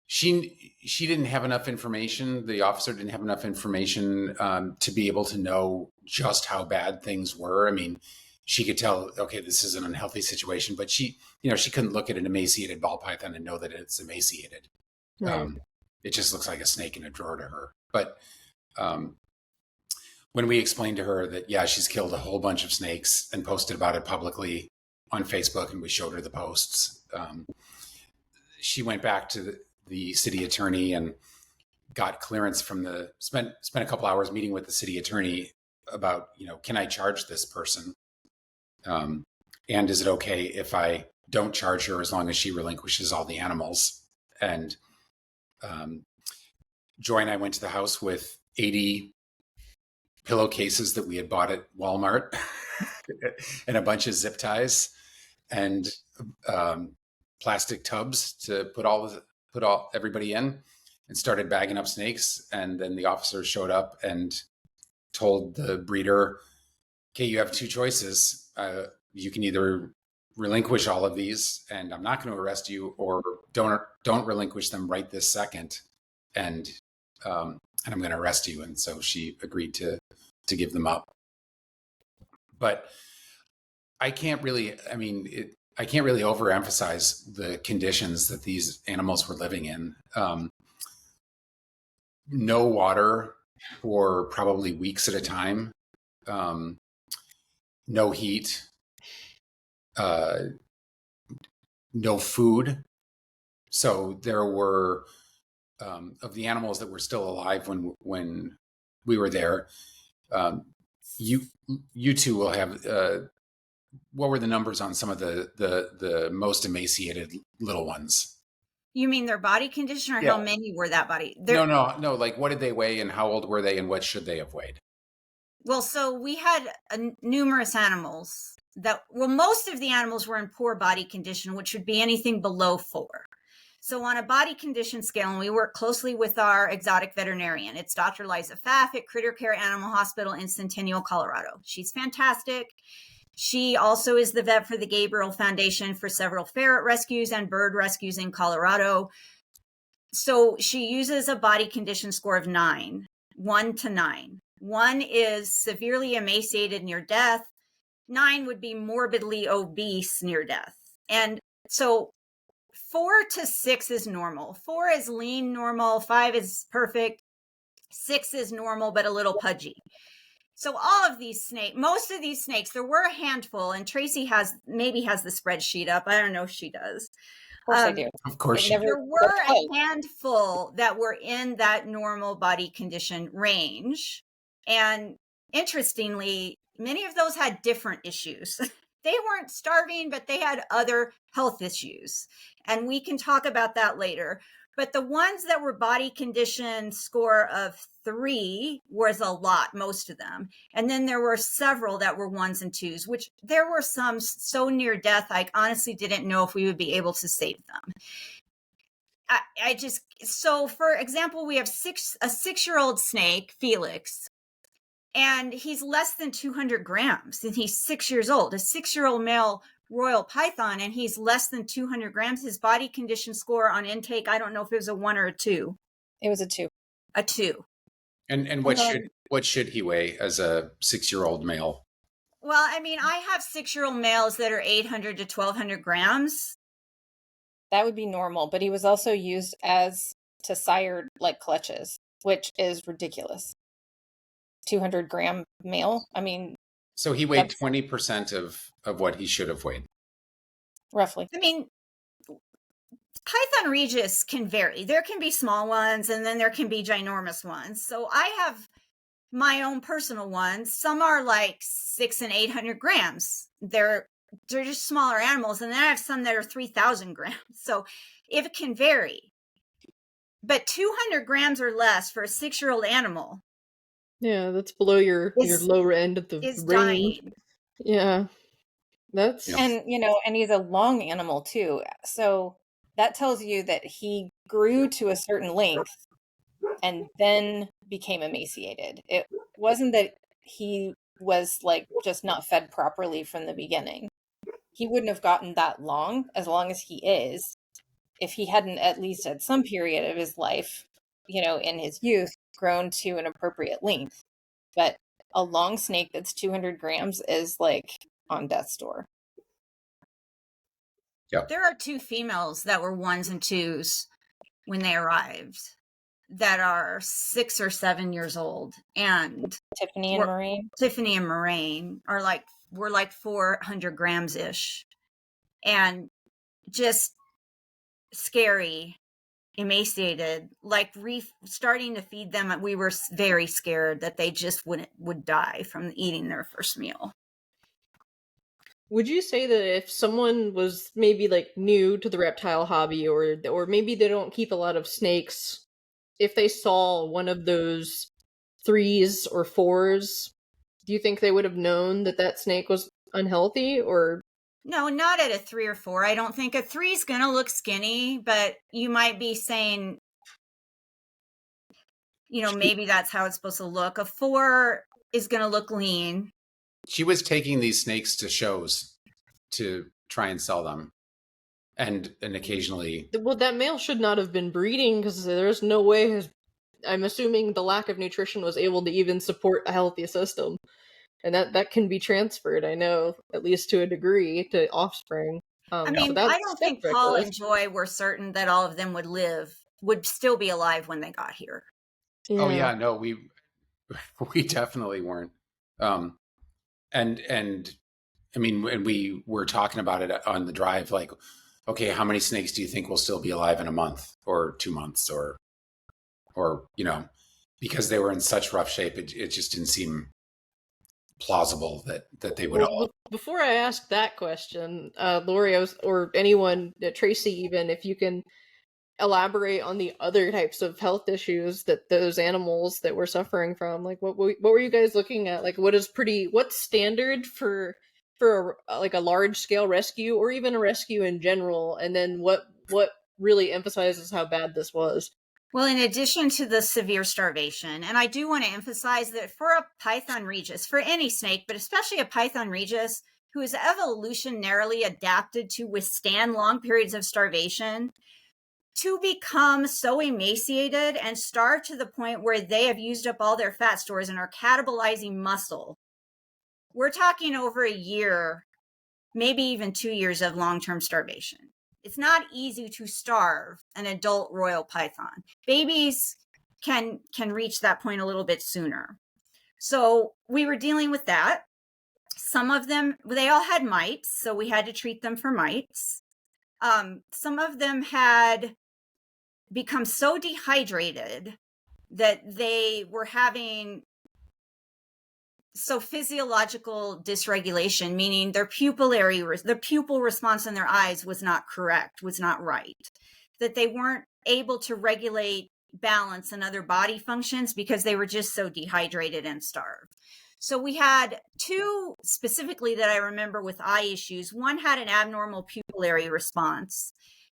she didn't have enough information. The officer didn't have enough information to be able to know just how bad things were. I mean, she could tell, okay, this is an unhealthy situation, but she couldn't look at an emaciated ball python and know that it's emaciated. Right. It just looks like a snake in a drawer to her. But when we explained to her that, yeah, she's killed a whole bunch of snakes and posted about it publicly on Facebook, and we showed her the posts, she went back to the city attorney and got clearance from spent a couple hours meeting with the city attorney about, can I charge this person? And is it okay if I don't charge her as long as she relinquishes all the animals? And Joy and I went to the house with 80 pillowcases that we had bought at Walmart and a bunch of zip ties and plastic tubs to put everybody in, and started bagging up snakes. And then the officer showed up and told the breeder, okay, you have two choices. You can either relinquish all of these and I'm not going to arrest you, or don't relinquish them right this second. And I'm going to arrest you. And so she agreed to give them up. But I can't really overemphasize the conditions that these animals were living in. No water for probably weeks at a time. No heat. No food. So there were, of the animals that were still alive when we were there, you two will have, what were the numbers on some of the most emaciated little ones? You mean their body condition, or Yeah. how many were that body? No. Like, what did they weigh and how old were they and what should they have weighed? Well, so we had numerous animals most of the animals were in poor body condition, which would be anything below 4. So on a body condition scale, and we work closely with our exotic veterinarian, it's Dr. Liza Pfaff at Critter Care Animal Hospital in Centennial, Colorado. She's fantastic. She also is the vet for the Gabriel Foundation for several ferret rescues and bird rescues in Colorado. So she uses a body condition score of 9, 1 to 9. 1 is severely emaciated near death. 9 would be morbidly obese near death. And so 4 to 6 is normal. 4 is lean normal. 5 is perfect. 6 is normal, but a little pudgy. So all of these snakes, most of these snakes, there were a handful, and Tracy maybe has the spreadsheet up. I don't know if she does. Of course I do. Of course. There were a handful that were in that normal body condition range. And interestingly, many of those had different issues. They weren't starving, but they had other health issues. And we can talk about that later. But the ones that were body condition score of 3 was a lot, most of them. And then there were several that were 1s and 2s, which there were some so near death, I honestly didn't know if we would be able to save them. So for example, we have a 6-year-old snake, Felix, and he's less than 200 grams, and he's 6 years old, a 6-year-old male royal python, and he's less than 200 grams. His body condition score on intake, I don't know if it was a 1 or a 2. It was a 2. A 2. And what should he weigh as a 6-year-old male? Well, I mean, I have 6-year-old males that are 800 to 1,200 grams. That would be normal, but he was also used to sire like clutches, which is ridiculous. 200-gram male. I mean, so he weighed 20% of what he should have weighed. Roughly. I mean, Python Regis can vary. There can be small ones, and then there can be ginormous ones. So I have my own personal ones. Some are like 600 and 800 grams. They're just smaller animals. And then I have some that are 3,000 grams. So it can vary. But 200 grams or less for a 6-year-old animal. Yeah, that's below your lower end of the range. Dying. Yeah. And and he's a long animal too. So that tells you that he grew to a certain length and then became emaciated. It wasn't that he was like just not fed properly from the beginning. He wouldn't have gotten that long as he is, if he hadn't at least at some period of his life, in his youth, grown to an appropriate length. But a long snake that's 200 grams is like on death's door. Yep. There are 2 females that were 1s and 2s when they arrived that are 6 or 7 years old. And Tiffany and Moraine were like 400 grams ish, and just scary, emaciated, like starting to feed them. We were very scared that they just would die from eating their first meal. Would you say that if someone was maybe like new to the reptile hobby, or maybe they don't keep a lot of snakes, if they saw one of those 3s or 4s, do you think they would have known that snake was unhealthy? Or no, not at a 3 or 4. I don't think a 3 is going to look skinny, but you might be saying, maybe that's how it's supposed to look. A 4 is going to look lean. She was taking these snakes to shows to try and sell them. And occasionally... Well, that male should not have been breeding, because there's no way I'm assuming the lack of nutrition was able to even support a healthy system. And that can be transferred, I know, at least to a degree, to offspring. I don't think Paul and Joy were certain that all of them would still be alive when they got here. Yeah. Oh yeah, no, we definitely weren't. And I mean, when we were talking about it on the drive, like, okay, how many snakes do you think will still be alive in a month or 2 months or because they were in such rough shape, it just didn't seem plausible that they would all. Before I ask that question, Lori, or anyone, Tracy even, if you can elaborate on the other types of health issues that those animals that were suffering from? Like, what were you guys looking at? Like, what's standard for like a large scale rescue or even a rescue in general? And then what really emphasizes how bad this was? Well, in addition to the severe starvation, and I do want to emphasize that for a Python regis, for any snake, but especially a Python regis, who is evolutionarily adapted to withstand long periods of starvation, to become so emaciated and starved to the point where they have used up all their fat stores and are catabolizing muscle, we're talking over a year, maybe even 2 years of long-term starvation. It's not easy to starve an adult royal python. Babies can reach that point a little bit sooner. So we were dealing with that. Some of them, they all had mites, so we had to treat them for mites. Some of them had become so dehydrated that they were having physiological dysregulation, meaning their the pupil response in their eyes was not correct, was not right, that they weren't able to regulate balance and other body functions because they were just so dehydrated and starved. So we had two specifically that I remember with eye issues. One had an abnormal pupillary response,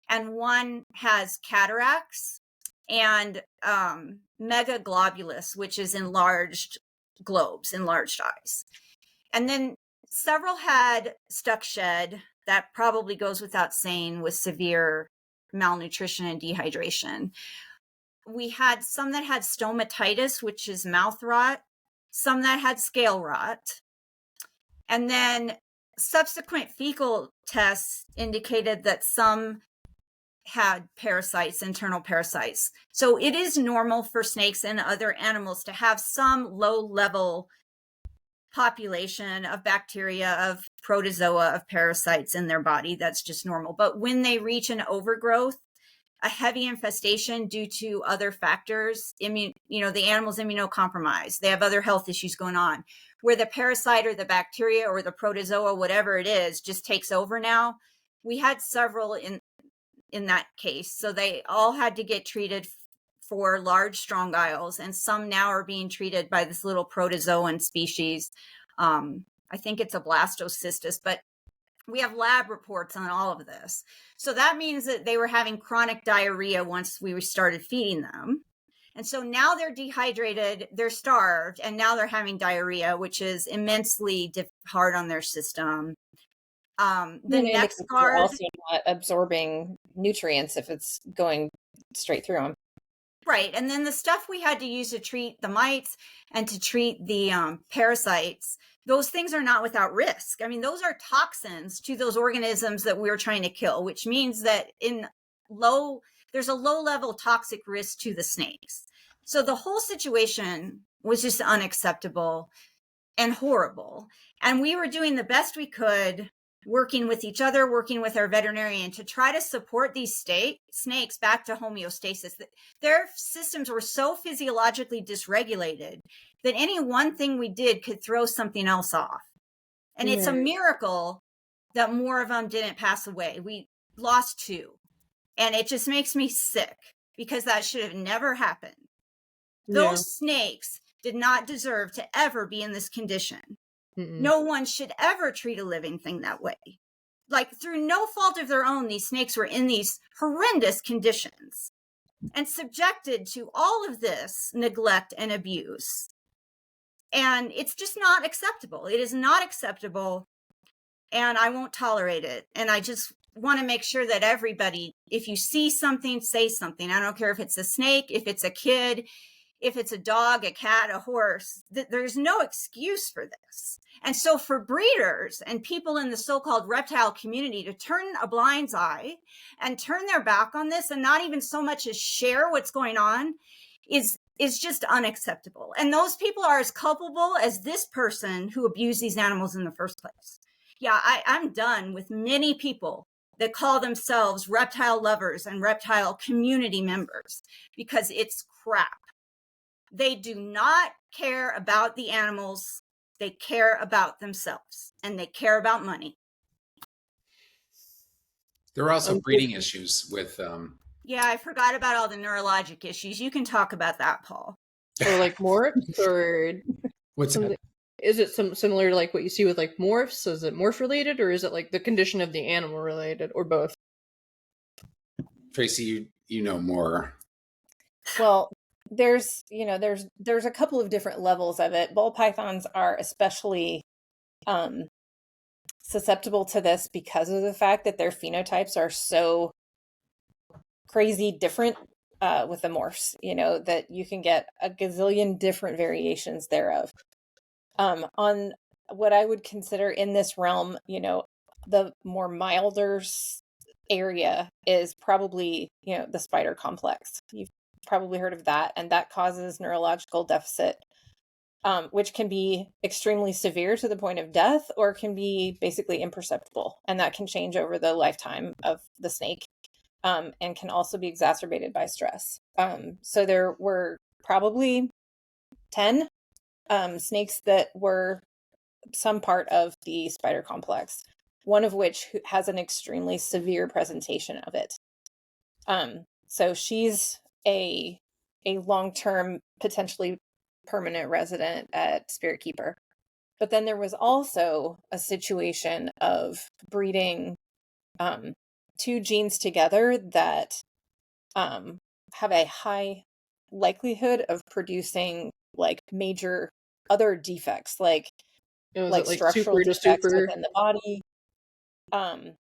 and one has cataracts and megaglobulus, which is enlarged globes, enlarged eyes. And then several had stuck shed. That probably goes without saying with severe malnutrition and dehydration. We had some that had stomatitis, which is mouth rot, some that had scale rot. And then subsequent fecal tests indicated that some had parasites, internal parasites. So it is normal for snakes and other animals to have some low-level population of bacteria, of protozoa, of parasites in their body. That's just normal. But when they reach an overgrowth, a heavy infestation due to other factors, the animal's immunocompromised, they have other health issues going on, where the parasite or the bacteria or the protozoa, whatever it is, just takes over now. We had several in that case. So they all had to get treated for large strongyles, and some now are being treated by this little protozoan species. I think it's a blastocystis, but we have lab reports on all of this. So that means that they were having chronic diarrhea once we started feeding them. And so now they're dehydrated, they're starved, and now they're having diarrhea, which is immensely hard on their system. The neck scar, also not absorbing nutrients if it's going straight through them. Right. And then the stuff we had to use to treat the mites and to treat the parasites, those things are not without risk. I mean, those are toxins to those organisms that we were trying to kill, which means that there's a low level toxic risk to the snakes. So the whole situation was just unacceptable and horrible. And we were doing the best we could, working with each other, working with our veterinarian to try to support these snakes back to homeostasis. Their systems were so physiologically dysregulated that any one thing we did could throw something else off. And it's a miracle that more of them didn't pass away. We lost 2. And it just makes me sick because that should have never happened. Those snakes did not deserve to ever be in this condition. No one should ever treat a living thing that way. Like, through no fault of their own, these snakes were in these horrendous conditions and subjected to all of this neglect and abuse. And it's just not acceptable. It is not acceptable, and I won't tolerate it. And I just want to make sure that everybody, if you see something, say something. I don't care if it's a snake, if it's a kid, if it's a dog, a cat, a horse, there's no excuse for this. And so for breeders and people in the so-called reptile community to turn a blind eye and turn their back on this and not even so much as share what's going on is just unacceptable. And those people are as culpable as this person who abused these animals in the first place. Yeah, I'm done with many people that call themselves reptile lovers and reptile community members because it's crap. They do not care about the animals. They care about themselves, and they care about money. There are also breeding issues with Yeah, I forgot about all the neurologic issues. You can talk about that, Paul. Or like morphs, or What's something. that? Is it similar to like what you see with like morphs? Is it morph related, or is it like the condition of the animal related, or both? Tracy, you know more. Well, there's a couple of different levels of it. Ball pythons are especially susceptible to this because of the fact that their phenotypes are so crazy different with the morphs, that you can get a gazillion different variations thereof. On what I would consider in this realm, the more milder area is probably, the spider complex. You've probably heard of that, and that causes neurological deficit, which can be extremely severe to the point of death, or can be basically imperceptible, and that can change over the lifetime of the snake, and can also be exacerbated by stress. So there were probably 10 snakes that were some part of the spider complex, one of which has an extremely severe presentation of it. So she's a long-term, potentially permanent resident at Spiritkeeper. But then there was also a situation of breeding two genes together that have a high likelihood of producing like major other defects, like Is it like structural super to defects super? within the body.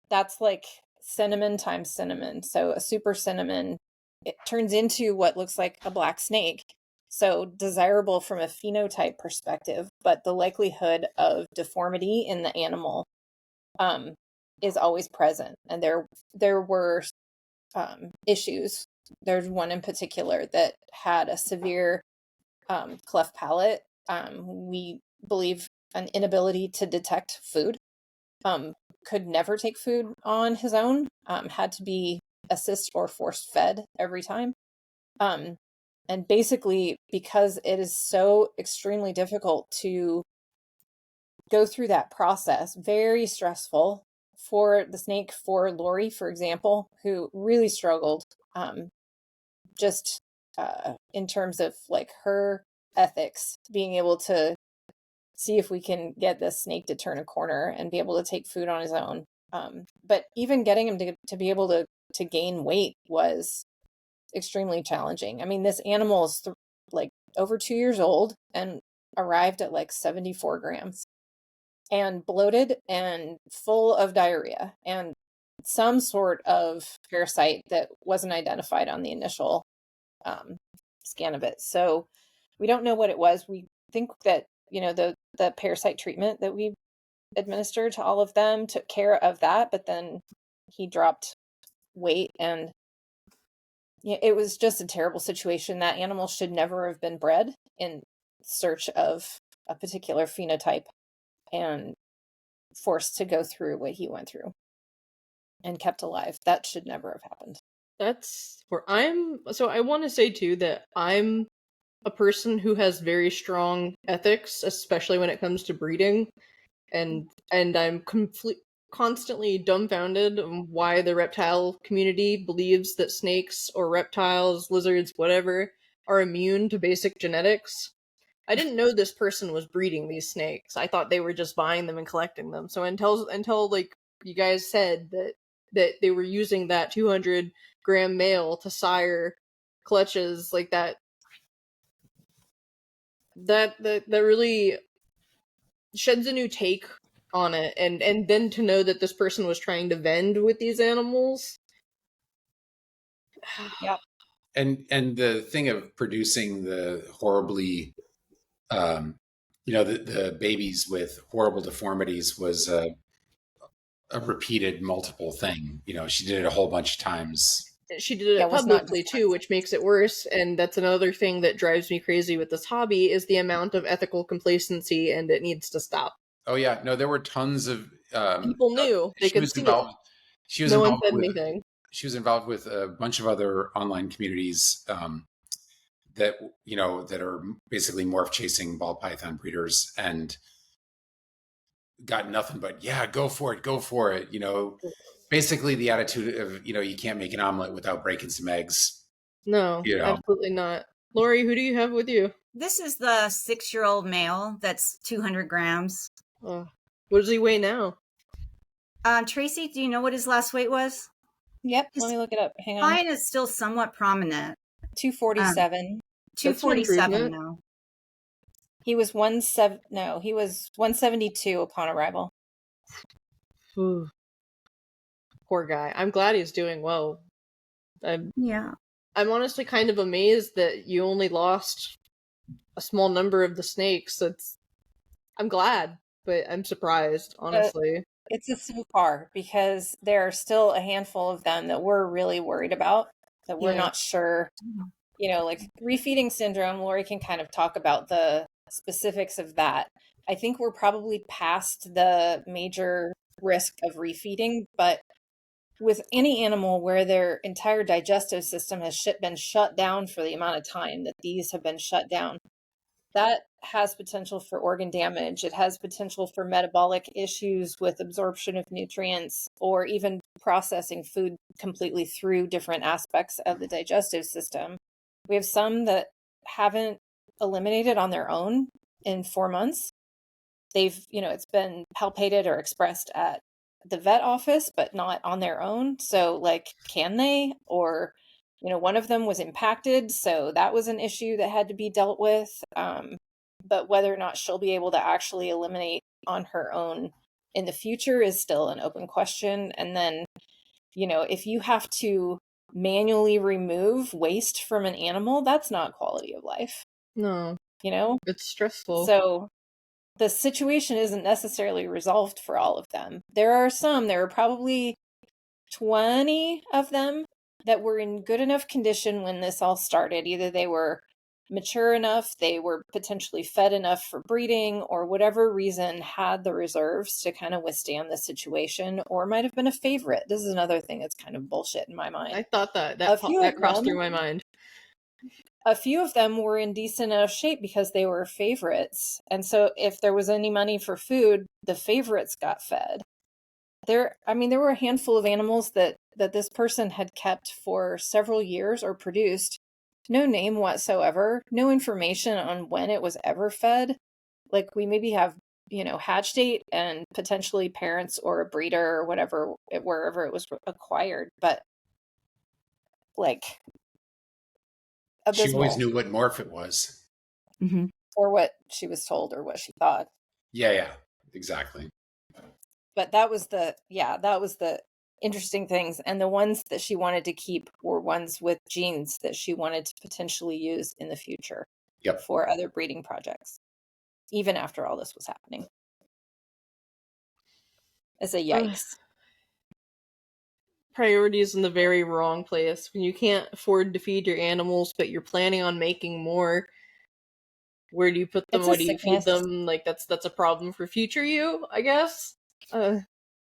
That's like cinnamon times cinnamon. So a super cinnamon, it turns into what looks like a black snake. So desirable from a phenotype perspective, but the likelihood of deformity in the animal is always present. And there were issues. There's one in particular that had a severe cleft palate. We believe an inability to detect food. Could never take food on his own. Had to be assist or force fed every time. And basically, because it is so extremely difficult to go through that process, very stressful for the snake, for Lori, for example, who really struggled just in terms of like her ethics, being able to see if we can get this snake to turn a corner and be able to take food on his own. But even getting him to be able to gain weight was extremely challenging. I mean, this animal is like over 2 years old and arrived at like 74 grams and bloated and full of diarrhea and some sort of parasite that wasn't identified on the initial scan of it. So we don't know what it was. We think that, the parasite treatment that we administered to all of them took care of that, but then he dropped weight, and it was just a terrible situation. That animal should never have been bred in search of a particular phenotype and forced to go through what he went through and kept alive. That should never have happened. That's where so I want to say too that I'm a person who has very strong ethics, especially when it comes to breeding, and I'm constantly dumbfounded on why the reptile community believes that snakes or reptiles, lizards, whatever, are immune to basic genetics. I didn't know this person was breeding these snakes. I thought they were just buying them and collecting them. So until like you guys said that they were using that 200-gram male to sire clutches like that really sheds a new take on it, and then to know that this person was trying to vend with these animals. Yeah. And the thing of producing the horribly the babies with horrible deformities was a repeated multiple thing. She did it a whole bunch of times. She did it publicly too, which makes it worse, and that's another thing that drives me crazy with this hobby is the amount of ethical complacency, and it needs to stop. Oh yeah, no, there were tons of people knew they could see it. She was no involved one said with, anything. She was involved with a bunch of other online communities that are basically morph chasing ball python breeders, and got nothing but go for it. basically the attitude of, you can't make an omelet without breaking some eggs. No, absolutely not. Lori, who do you have with you? This is the 6-year-old male that's 200 grams. What does he weigh now? Tracy, do you know what his last weight was? Yep, let me look it up. Hang on. Mine is still somewhat prominent. 247. 247 now. He was 172 upon arrival. Ooh. Poor guy. I'm glad he's doing well. I'm honestly kind of amazed that you only lost a small number of the snakes. I'm glad, but I'm surprised, honestly. It's a so far, because there are still a handful of them that we're really worried about, that we're not sure. Like refeeding syndrome, Lori can kind of talk about the specifics of that. I think we're probably past the major risk of refeeding, but with any animal where their entire digestive system has been shut down for the amount of time that these have been shut down, that has potential for organ damage. It has potential for metabolic issues with absorption of nutrients, or even processing food completely through different aspects of the digestive system. We have some that haven't eliminated on their own in 4 months. They've, it's been palpated or expressed at the vet office, but not on their own. So can they? Or, one of them was impacted. So that was an issue that had to be dealt with. But whether or not she'll be able to actually eliminate on her own in the future is still an open question. And then, if you have to manually remove waste from an animal, that's not quality of life. No. It's stressful. So the situation isn't necessarily resolved for all of them. There are probably 20 of them that were in good enough condition when this all started. Either they were mature enough, they were potentially fed enough for breeding, or whatever reason had the reserves to kind of withstand the situation, or might have been a favorite. This is another thing that's kind of bullshit in my mind. I thought that crossed through my mind. A few of them were in decent enough shape because they were favorites. And so if there was any money for food, the favorites got fed. There were a handful of animals that this person had kept for several years or produced. No name whatsoever, no information on when it was ever fed. We maybe have, hatch date and potentially parents or a breeder or whatever, wherever it was acquired. But she always knew what morph it was. Mm-hmm. Or what she was told or what she thought. Yeah, exactly. But that was the interesting things. And the ones that she wanted to keep were ones with genes that she wanted to potentially use in the future for other breeding projects, even after all this was happening. It's a yikes. Priorities in the very wrong place. When you can't afford to feed your animals, but you're planning on making more, where do you put them? What do you feed them? That's a problem for future you, I guess.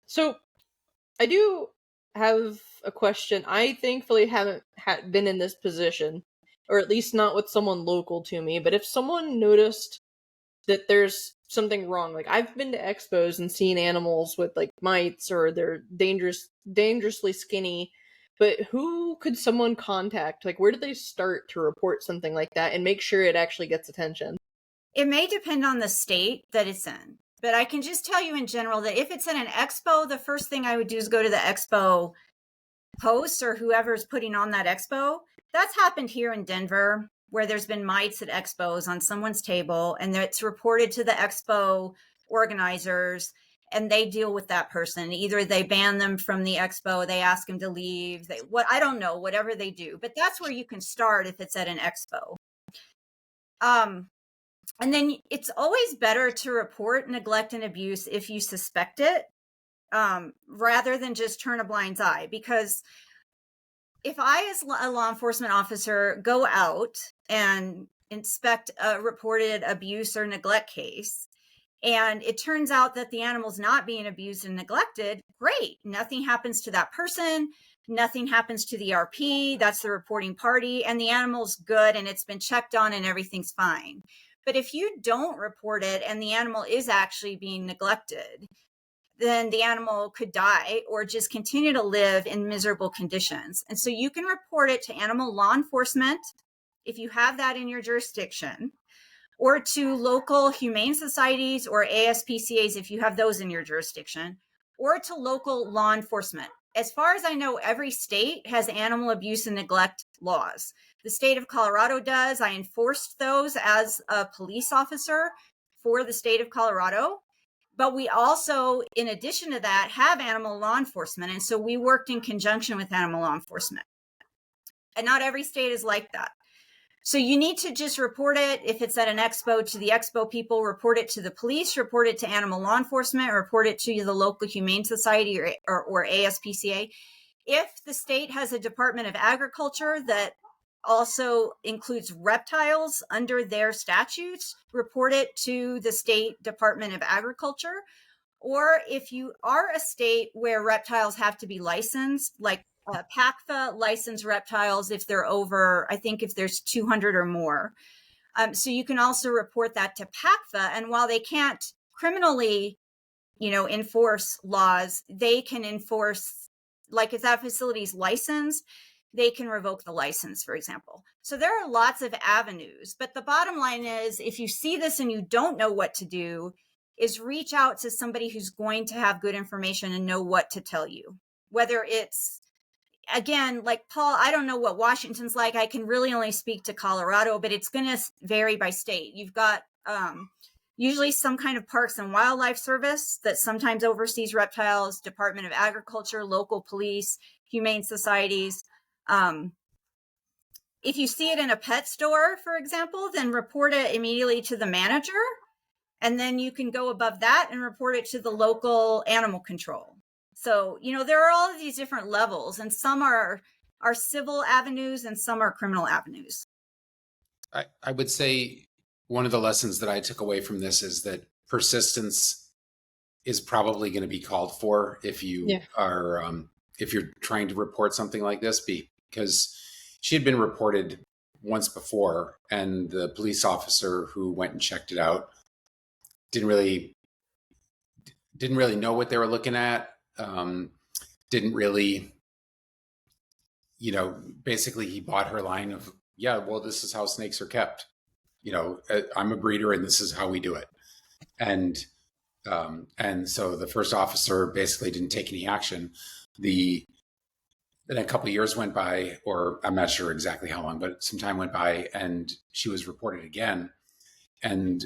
So I do have a question. I thankfully haven't been in this position, or at least not with someone local to me, but if someone noticed that there's something wrong, I've been to expos and seen animals with mites, or they're dangerously skinny, but who could someone contact? Where do they start to report something like that and make sure it actually gets attention? It may depend on the state that it's in, but I can just tell you in general that if it's in an expo, the first thing I would do is go to the expo host or whoever's putting on that expo. That's happened here in Denver, where there's been mites at expos on someone's table, and it's reported to the expo organizers, and they deal with that person. Either they ban them from the expo, they ask them to leave, I don't know, whatever they do. But that's where you can start if it's at an expo. And then it's always better to report neglect and abuse if you suspect it, rather than just turn a blind eye. Because if I, as a law enforcement officer, go out and inspect a reported abuse or neglect case, and it turns out that the animal's not being abused and neglected, great. Nothing happens to that person. Nothing happens to the RP. That's the reporting party. And the animal's good and it's been checked on and everything's fine. But if you don't report it and the animal is actually being neglected, then the animal could die or just continue to live in miserable conditions. And so you can report it to animal law enforcement if you have that in your jurisdiction, or to local humane societies or ASPCAs if you have those in your jurisdiction, or to local law enforcement. As far as I know, every state has animal abuse and neglect laws. The state of Colorado does. I enforced those as a police officer for the state of Colorado. But we also, in addition to that, have animal law enforcement. And so we worked in conjunction with animal law enforcement. And not every state is like that. So you need to just report it. If it's at an expo, to the expo people, report it to the police, report it to animal law enforcement, report it to the local humane society or ASPCA. If the state has a Department of Agriculture that also includes reptiles under their statutes, report it to the state Department of Agriculture. Or if you are a state where reptiles have to be licensed, like PACFA licensed reptiles if they're over, I think if there's 200 or more. So you can also report that to PACFA. And while they can't criminally, enforce laws, they can enforce, like if that facility is licensed, they can revoke the license, for example. So there are lots of avenues. But the bottom line is, if you see this and you don't know what to do, is reach out to somebody who's going to have good information and know what to tell you. Whether it's, again, like Paul, I don't know what Washington's like. I can really only speak to Colorado, but it's going to vary by state. You've got usually some kind of Parks and Wildlife Service that sometimes oversees reptiles, Department of Agriculture, local police, humane societies. If you see it in a pet store, for example, then report it immediately to the manager. And then you can go above that and report it to the local animal control. So, there are all of these different levels, and some are civil avenues and some are criminal avenues. I would say one of the lessons that I took away from this is that persistence is probably going to be called for if you are, if you're trying to report something like this, because she had been reported once before, and the police officer who went and checked it out didn't really know what they were looking at. Didn't really, basically he bought her line of, yeah, well, this is how snakes are kept. I'm a breeder and this is how we do it. And so the first officer basically didn't take any action. Then a couple of years went by, or I'm not sure exactly how long, but some time went by, and she was reported again. And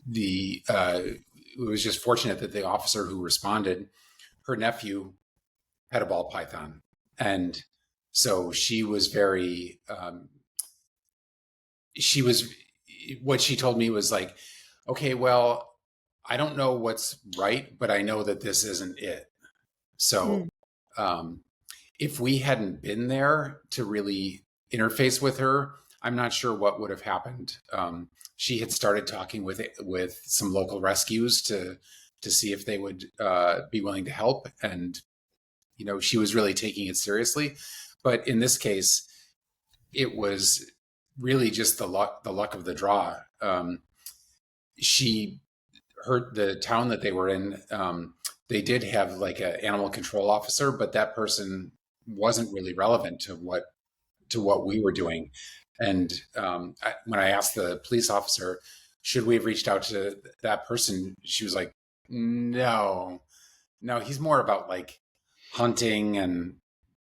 it was just fortunate that the officer who responded, her nephew had a ball python. And so she was very, what she told me was like, okay, well, I don't know what's right, but I know that this isn't it. So if we hadn't been there to really interface with her, I'm not sure what would have happened. She had started talking with some local rescues to see if they would be willing to help. And, she was really taking it seriously. But in this case, it was really just the luck of the draw. She heard the town that they were in. They did have like an animal control officer, but that person wasn't really relevant to what we were doing. And when I asked the police officer, should we have reached out to that person? She was like, no, he's more about like hunting and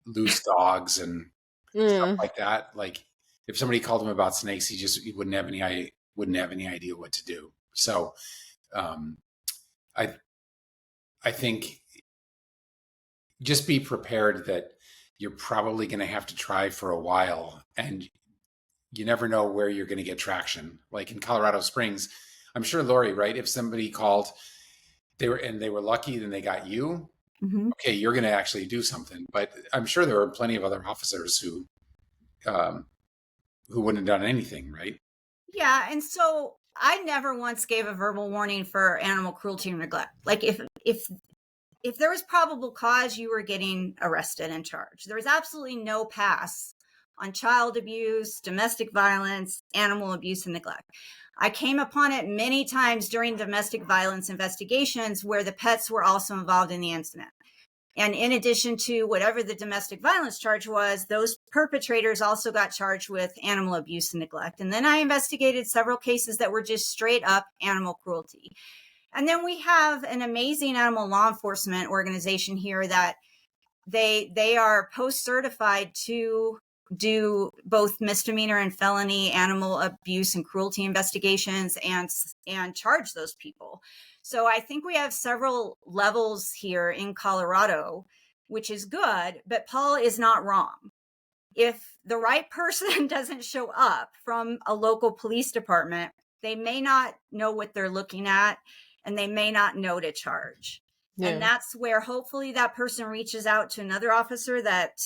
loose dogs and stuff like that. Like if somebody called him about snakes, he wouldn't have any idea what to do. So I think just be prepared that you're probably going to have to try for a while, and you never know where you're going to get traction. Like in Colorado Springs, I'm sure, Lori, right? If somebody called, they were lucky, then they got you. Mm-hmm. Okay, you're going to actually do something. But I'm sure there were plenty of other officers who wouldn't have done anything, right? Yeah, and so I never once gave a verbal warning for animal cruelty and neglect. Like if there was probable cause, you were getting arrested and charged. There was absolutely no pass on child abuse, domestic violence, animal abuse, and neglect. I came upon it many times during domestic violence investigations where the pets were also involved in the incident. And in addition to whatever the domestic violence charge was, those perpetrators also got charged with animal abuse and neglect. And then I investigated several cases that were just straight up animal cruelty. And then we have an amazing animal law enforcement organization here that they are post-certified to do both misdemeanor and felony animal abuse and cruelty investigations and charge those people. So I think we have several levels here in Colorado, which is good, but Paul is not wrong. If the right person doesn't show up from a local police department, they may not know what they're looking at and they may not know to charge. Yeah. And that's where hopefully that person reaches out to another officer that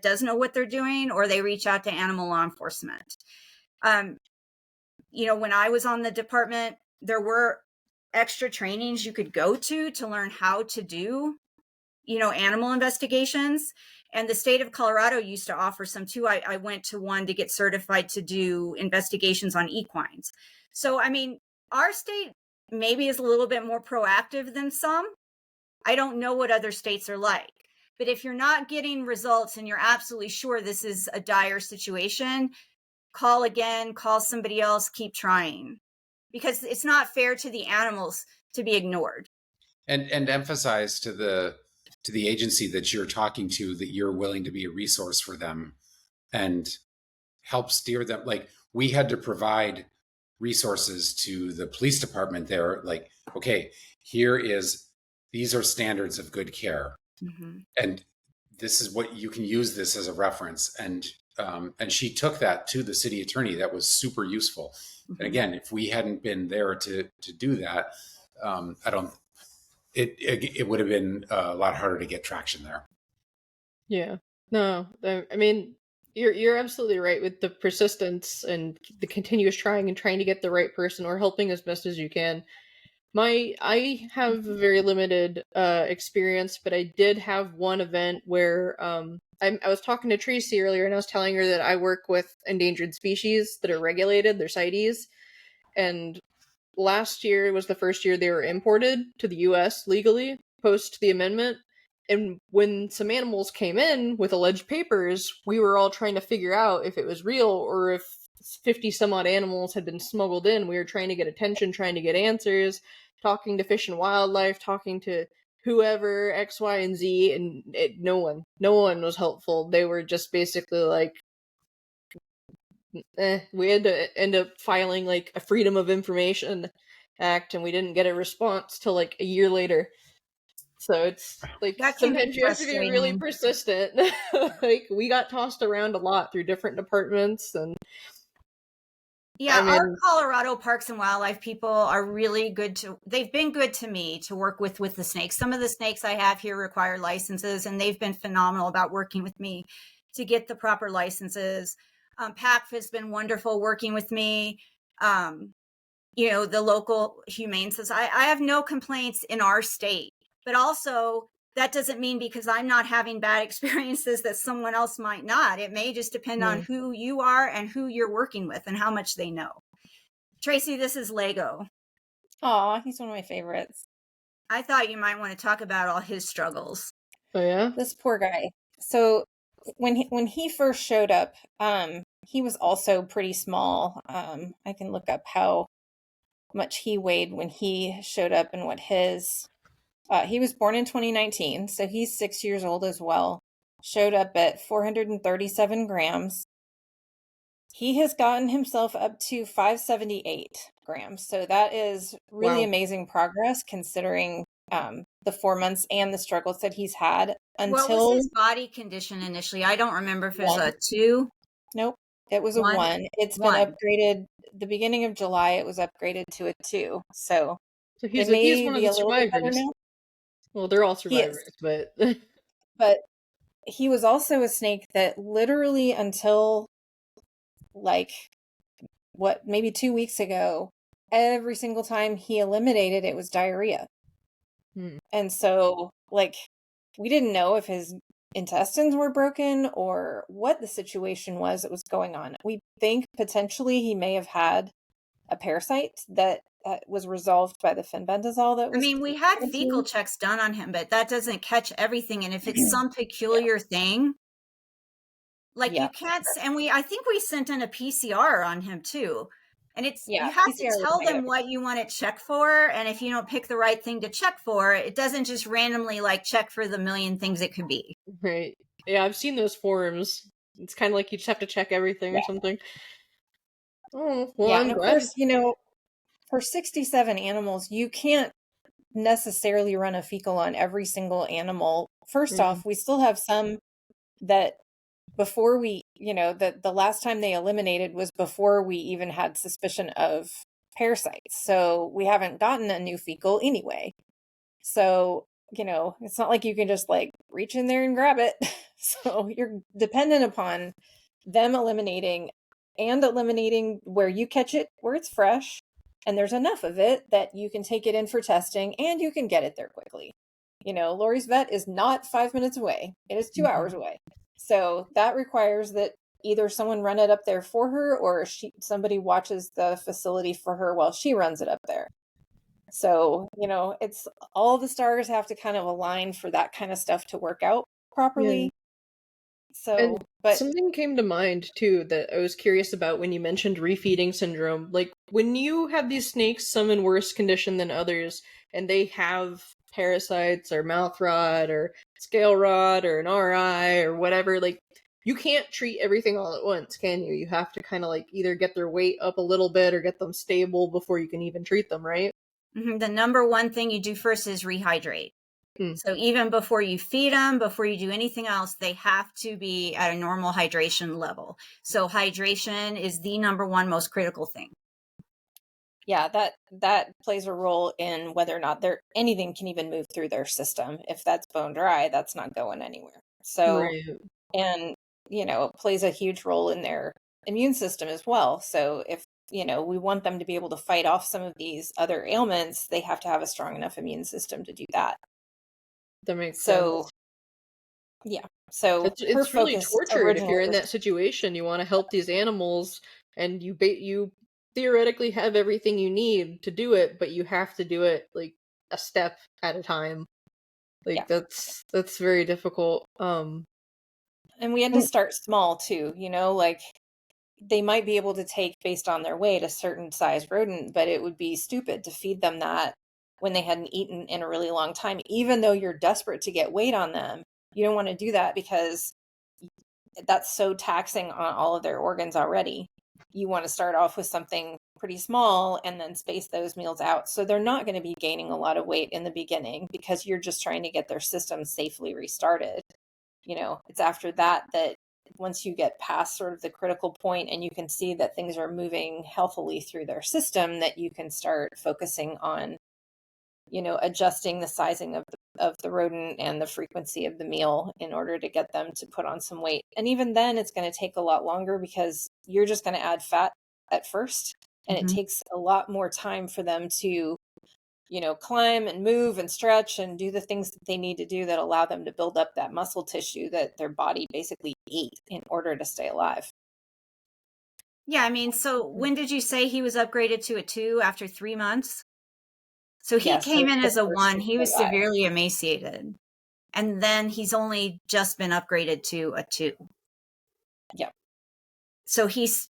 does know what they're doing, or they reach out to animal law enforcement. When I was on the department, there were extra trainings you could go to learn how to do, animal investigations. And the state of Colorado used to offer some too. I went to one to get certified to do investigations on equines. So, our state maybe is a little bit more proactive than some. I don't know what other states are like. But if you're not getting results and you're absolutely sure this is a dire situation, call again, call somebody else, keep trying. Because it's not fair to the animals to be ignored. And emphasize to the agency that you're talking to that you're willing to be a resource for them and help steer them. Like, we had to provide resources to the police department there. Like, okay, these are standards of good care. Mm-hmm. And this is what you can use this as a reference. And she took that to the city attorney. That was super useful. Mm-hmm. And again, if we hadn't been there to do that, it would have been a lot harder to get traction there. Yeah, no, you're absolutely right with the persistence and the continuous trying and trying to get the right person or helping as best as you can. I have a very limited experience, but I did have one event where I was talking to Trasi earlier, and I was telling her that I work with endangered species that are regulated, they're CITES, and last year was the first year they were imported to the U.S. legally post the amendment. And when some animals came in with alleged papers, we were all trying to figure out if it was real or if 50 some odd animals had been smuggled in. We were trying to get attention, trying to get answers, talking to Fish and Wildlife, talking to whoever, X, Y, and Z, and no one was helpful. They were just basically like, we had to end up filing like a Freedom of Information Act, and we didn't get a response till like a year later. So it's like sometimes you have to be really persistent. Like, we got tossed around a lot through different departments, and our Colorado Parks and Wildlife people are really good they've been good to me to work with the snakes. Some of the snakes I have here require licenses, and they've been phenomenal about working with me to get the proper licenses. PACF has been wonderful working with me. The local humane society. I have no complaints in our state, but also that doesn't mean because I'm not having bad experiences that someone else might not. It may just depend on who you are and who you're working with and how much they know. Trasi, this is Lego. Aw, he's one of my favorites. I thought you might want to talk about all his struggles. Oh yeah? This poor guy. So when he first showed up, he was also pretty small. I can look up how much he weighed when he showed up and what his... he was born in 2019, so he's 6 years old as well. Showed up at 437 grams. He has gotten himself up to 578 grams. So that is really amazing progress considering the 4 months and the struggles that he's had until... What was his body condition initially? I don't remember if it was a 2. Nope. It was a 1. It's been upgraded. The beginning of July, it was upgraded to a 2. So he's one of the survivors. Well, they're all survivors, but he was also a snake that literally until maybe 2 weeks ago, every single time he eliminated, it was diarrhea. And so we didn't know if his intestines were broken or what the situation was that was going on. We think potentially he may have had a parasite that was resolved by the fenbendazole that was. I mean, we had fecal checks done on him, but that doesn't catch everything. And if it's some peculiar thing, like you can't, and I think we sent in a PCR on him too. And you have PCR to tell them what you want to check for. And if you don't pick the right thing to check for, it doesn't just randomly like check for the million things it could be. Right. Yeah, I've seen those forms. It's kind of like you just have to check everything or something. Oh, well, I'm and of glad. Course, for 67 animals, you can't necessarily run a fecal on every single animal. First off, we still have some that before we, the last time they eliminated was before we even had suspicion of parasites. So we haven't gotten a new fecal anyway. So, it's not like you can just like reach in there and grab it. So you're dependent upon them eliminating where you catch it, where it's fresh, and there's enough of it that you can take it in for testing and you can get it there quickly. Lori's vet is not 5 minutes away. It is 2 hours away. So that requires that either someone run it up there for her or somebody watches the facility for her while she runs it up there. So, it's all the stars have to kind of align for that kind of stuff to work out properly. Yeah. So, something came to mind too that I was curious about when you mentioned refeeding syndrome. Like when you have these snakes, some in worse condition than others, and they have parasites or mouth rot or scale rot or an RI or whatever, like you can't treat everything all at once, can you? You have to kind of like either get their weight up a little bit or get them stable before you can even treat them, right? The number one thing you do first is rehydrate. So even before you feed them, before you do anything else, they have to be at a normal hydration level. So hydration is the number one most critical thing. Yeah, that plays a role in whether or not anything can even move through their system. If that's bone dry, that's not going anywhere. So, and, it plays a huge role in their immune system as well. So if, we want them to be able to fight off some of these other ailments, they have to have a strong enough immune system to do that. That makes sense. Yeah. So it's really tortured if you're in that situation. You want to help these animals, and you theoretically have everything you need to do it, but you have to do it like a step at a time. Like that's very difficult. And we had to start small too. Like they might be able to take based on their weight a certain size rodent, but it would be stupid to feed them that when they hadn't eaten in a really long time, even though you're desperate to get weight on them. You don't want to do that because that's so taxing on all of their organs already. You want to start off with something pretty small and then space those meals out. So they're not going to be gaining a lot of weight in the beginning because you're just trying to get their system safely restarted. It's after that once you get past sort of the critical point and you can see that things are moving healthily through their system, that you can start focusing on, adjusting the sizing of the rodent and the frequency of the meal in order to get them to put on some weight. And even then it's going to take a lot longer because you're just going to add fat at first. And it takes a lot more time for them to, climb and move and stretch and do the things that they need to do that allow them to build up that muscle tissue that their body basically ate in order to stay alive. Yeah, I mean, so when did you say he was upgraded to a 2 after 3 months? So he came in as a 1. He was severely emaciated. And then he's only just been upgraded to a 2. Yeah. So he's,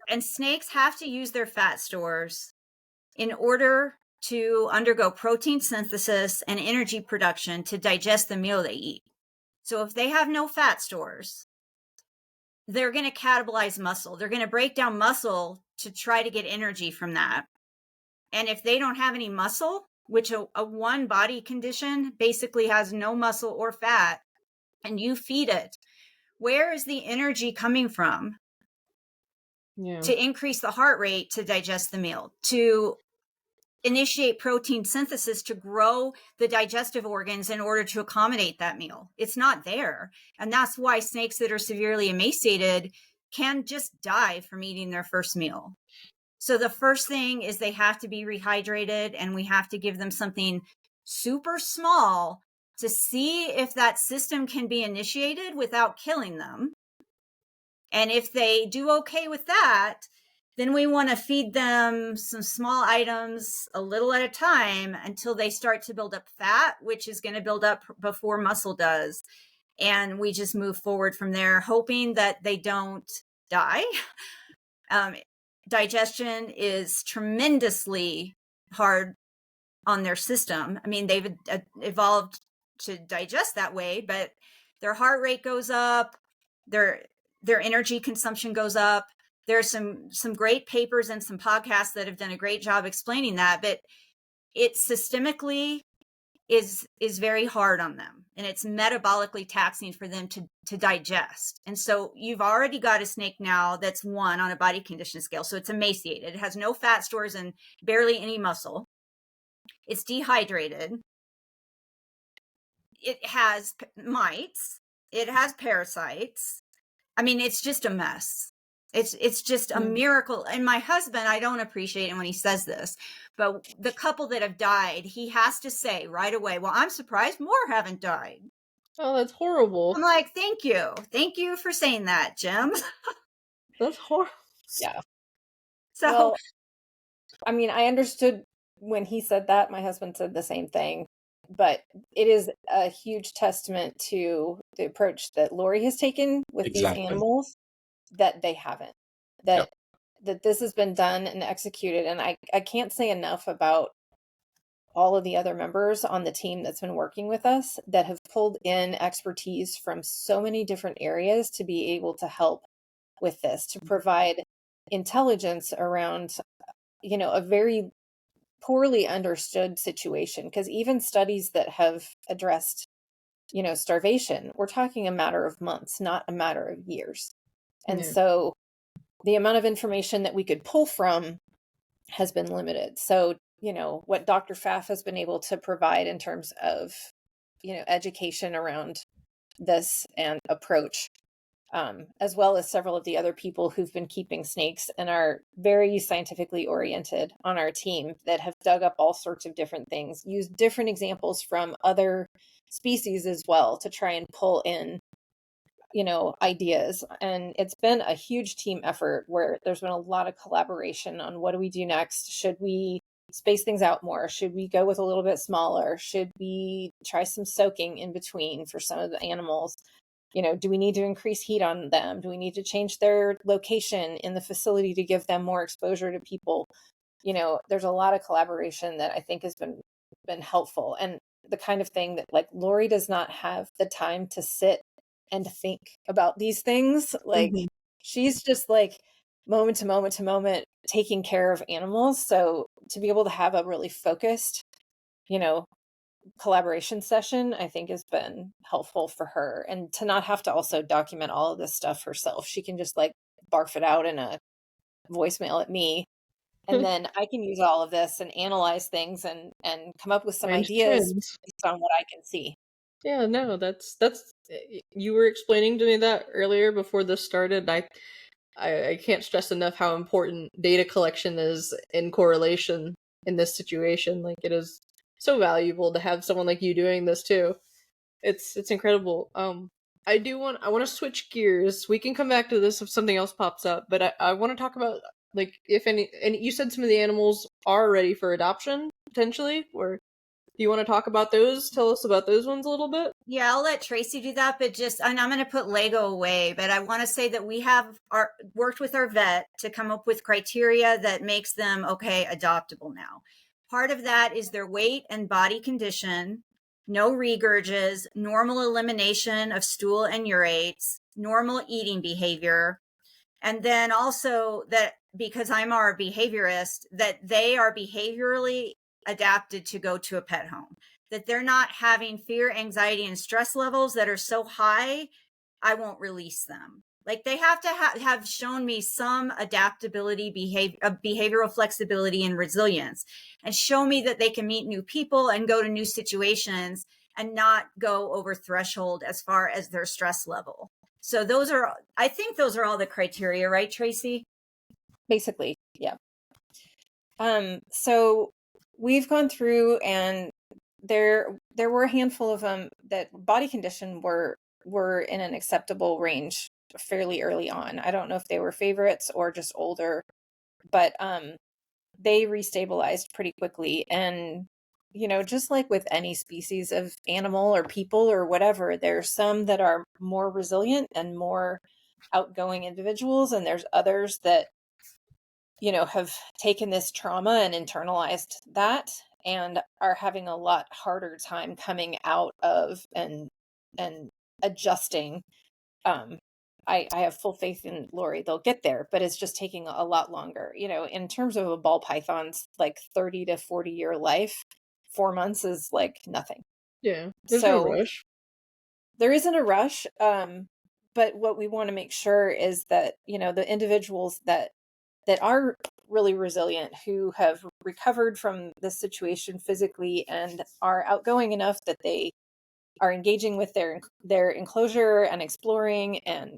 and snakes have to use their fat stores in order to undergo protein synthesis and energy production to digest the meal they eat. So if they have no fat stores, they're going to catabolize muscle. They're going to break down muscle to try to get energy from that. And if they don't have any muscle, which a one body condition basically has no muscle or fat, and you feed it, where is the energy coming from? To increase the heart rate to digest the meal, to initiate protein synthesis to grow the digestive organs in order to accommodate that meal. It's not there. And that's why snakes that are severely emaciated can just die from eating their first meal. So the first thing is they have to be rehydrated, and we have to give them something super small to see if that system can be initiated without killing them. And if they do okay with that, then we want to feed them some small items a little at a time until they start to build up fat, which is going to build up before muscle does. And we just move forward from there, hoping that they don't die. Digestion is tremendously hard on their system. I mean, they've evolved to digest that way, but their heart rate goes up, their energy consumption goes up. There's some great papers and some podcasts that have done a great job explaining that, but it systemically is very hard on them, and it's metabolically taxing for them to digest. And so you've already got a snake now that's 1 on a body condition scale. So it's emaciated. It has no fat stores and barely any muscle. It's dehydrated. It has mites. It has parasites. I mean, it's just a mess. It's just a miracle. And my husband, I don't appreciate it when he says this, but the couple that have died, he has to say right away, well, I'm surprised more haven't died. Oh, that's horrible. I'm like, thank you. Thank you for saying that, Jim. That's horrible. Yeah. So, well, I mean, I understood when he said that. My husband said the same thing. But it is a huge testament to the approach that Lori has taken with these animals that they haven't. That this has been done and executed. And I can't say enough about all of the other members on the team that's been working with us that have pulled in expertise from so many different areas to be able to help with this, to provide intelligence around, a very poorly understood situation. Because even studies that have addressed, starvation, we're talking a matter of months, not a matter of years. And so the amount of information that we could pull from has been limited. So, what Dr. Pfaff has been able to provide in terms of, education around this and approach, as well as several of the other people who've been keeping snakes and are very scientifically oriented on our team that have dug up all sorts of different things, used different examples from other species as well to try and pull in, ideas. And it's been a huge team effort where there's been a lot of collaboration on what do we do next? Should we space things out more? Should we go with a little bit smaller? Should we try some soaking in between for some of the animals? Do we need to increase heat on them? Do we need to change their location in the facility to give them more exposure to people? There's a lot of collaboration that I think has been helpful, and the kind of thing that, like, Lori does not have the time to sit and think about these things. Like, she's just like moment to moment to moment taking care of animals. So to be able to have a really focused, collaboration session, I think has been helpful for her. And to not have to also document all of this stuff herself. She can just like barf it out in a voicemail at me. And then I can use all of this and analyze things and come up with some ideas based on what I can see. Yeah, no, that's you were explaining to me that earlier before this started. I can't stress enough how important data collection is in correlation in this situation. Like, it is so valuable to have someone like you doing this too. It's incredible. I want to switch gears. We can come back to this if something else pops up, but I want to talk about, like, if any, and you said some of the animals are ready for adoption potentially, or do you want to talk about those? Tell us about those ones a little bit. Yeah, I'll let Tracy do that, but and I'm going to put Lego away, but I want to say that we have worked with our vet to come up with criteria that makes them, adoptable now. Part of that is their weight and body condition, no regurges, normal elimination of stool and urates, normal eating behavior, and then also that, because I'm our behaviorist, that they are behaviorally adapted to go to a pet home, that they're not having fear, anxiety, and stress levels that are so high, I won't release them. Like, they have to have shown me some adaptability, behavioral flexibility, and resilience, and show me that they can meet new people and go to new situations and not go over threshold as far as their stress level. So I think those are all the criteria, right, Tracy? Basically, yeah. So we've gone through and there were a handful of them that body condition were in an acceptable range fairly early on. I don't know if they were favorites or just older, but they restabilized pretty quickly. And just like with any species of animal or people or whatever, there's some that are more resilient and more outgoing individuals, and there's others that have taken this trauma and internalized that and are having a lot harder time coming out of and adjusting. I have full faith in Lori. They'll get there, but it's just taking a lot longer. In terms of a ball python's like 30 to 40-year life, 4 months is like nothing. Yeah, there's no rush. There isn't a rush. But what we want to make sure is that, the individuals that are really resilient, who have recovered from this situation physically and are outgoing enough that they are engaging with their enclosure and exploring, and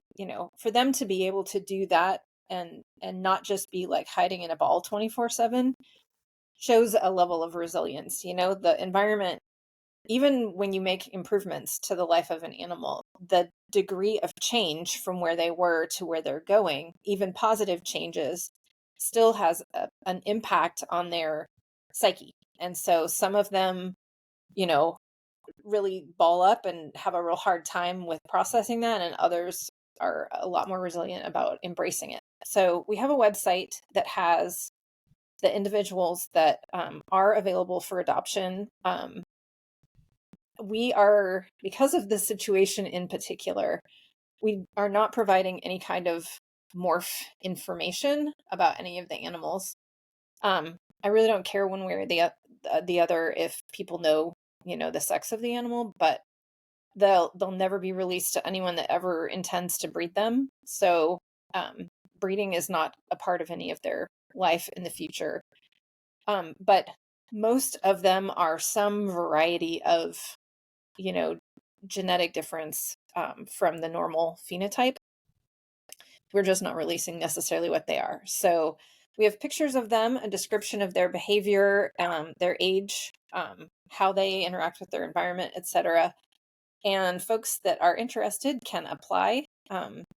for them to be able to do that and not just be like hiding in a ball 24/7 shows a level of resilience. The environment, even when you make improvements to the life of an animal, the degree of change from where they were to where they're going, even positive changes, still has an impact on their psyche. And so some of them, really ball up and have a real hard time with processing that, and others are a lot more resilient about embracing it. So we have a website that has the individuals that are available for adoption. We are, because of this situation in particular, we are not providing any kind of morph information about any of the animals. I really don't care one way or the other if people know, the sex of the animal, but they'll never be released to anyone that ever intends to breed them. So breeding is not a part of any of their life in the future. But most of them are some variety of, genetic difference from the normal phenotype. We're just not releasing necessarily what they are. So we have pictures of them, a description of their behavior, their age, how they interact with their environment, etc. And folks that are interested can apply.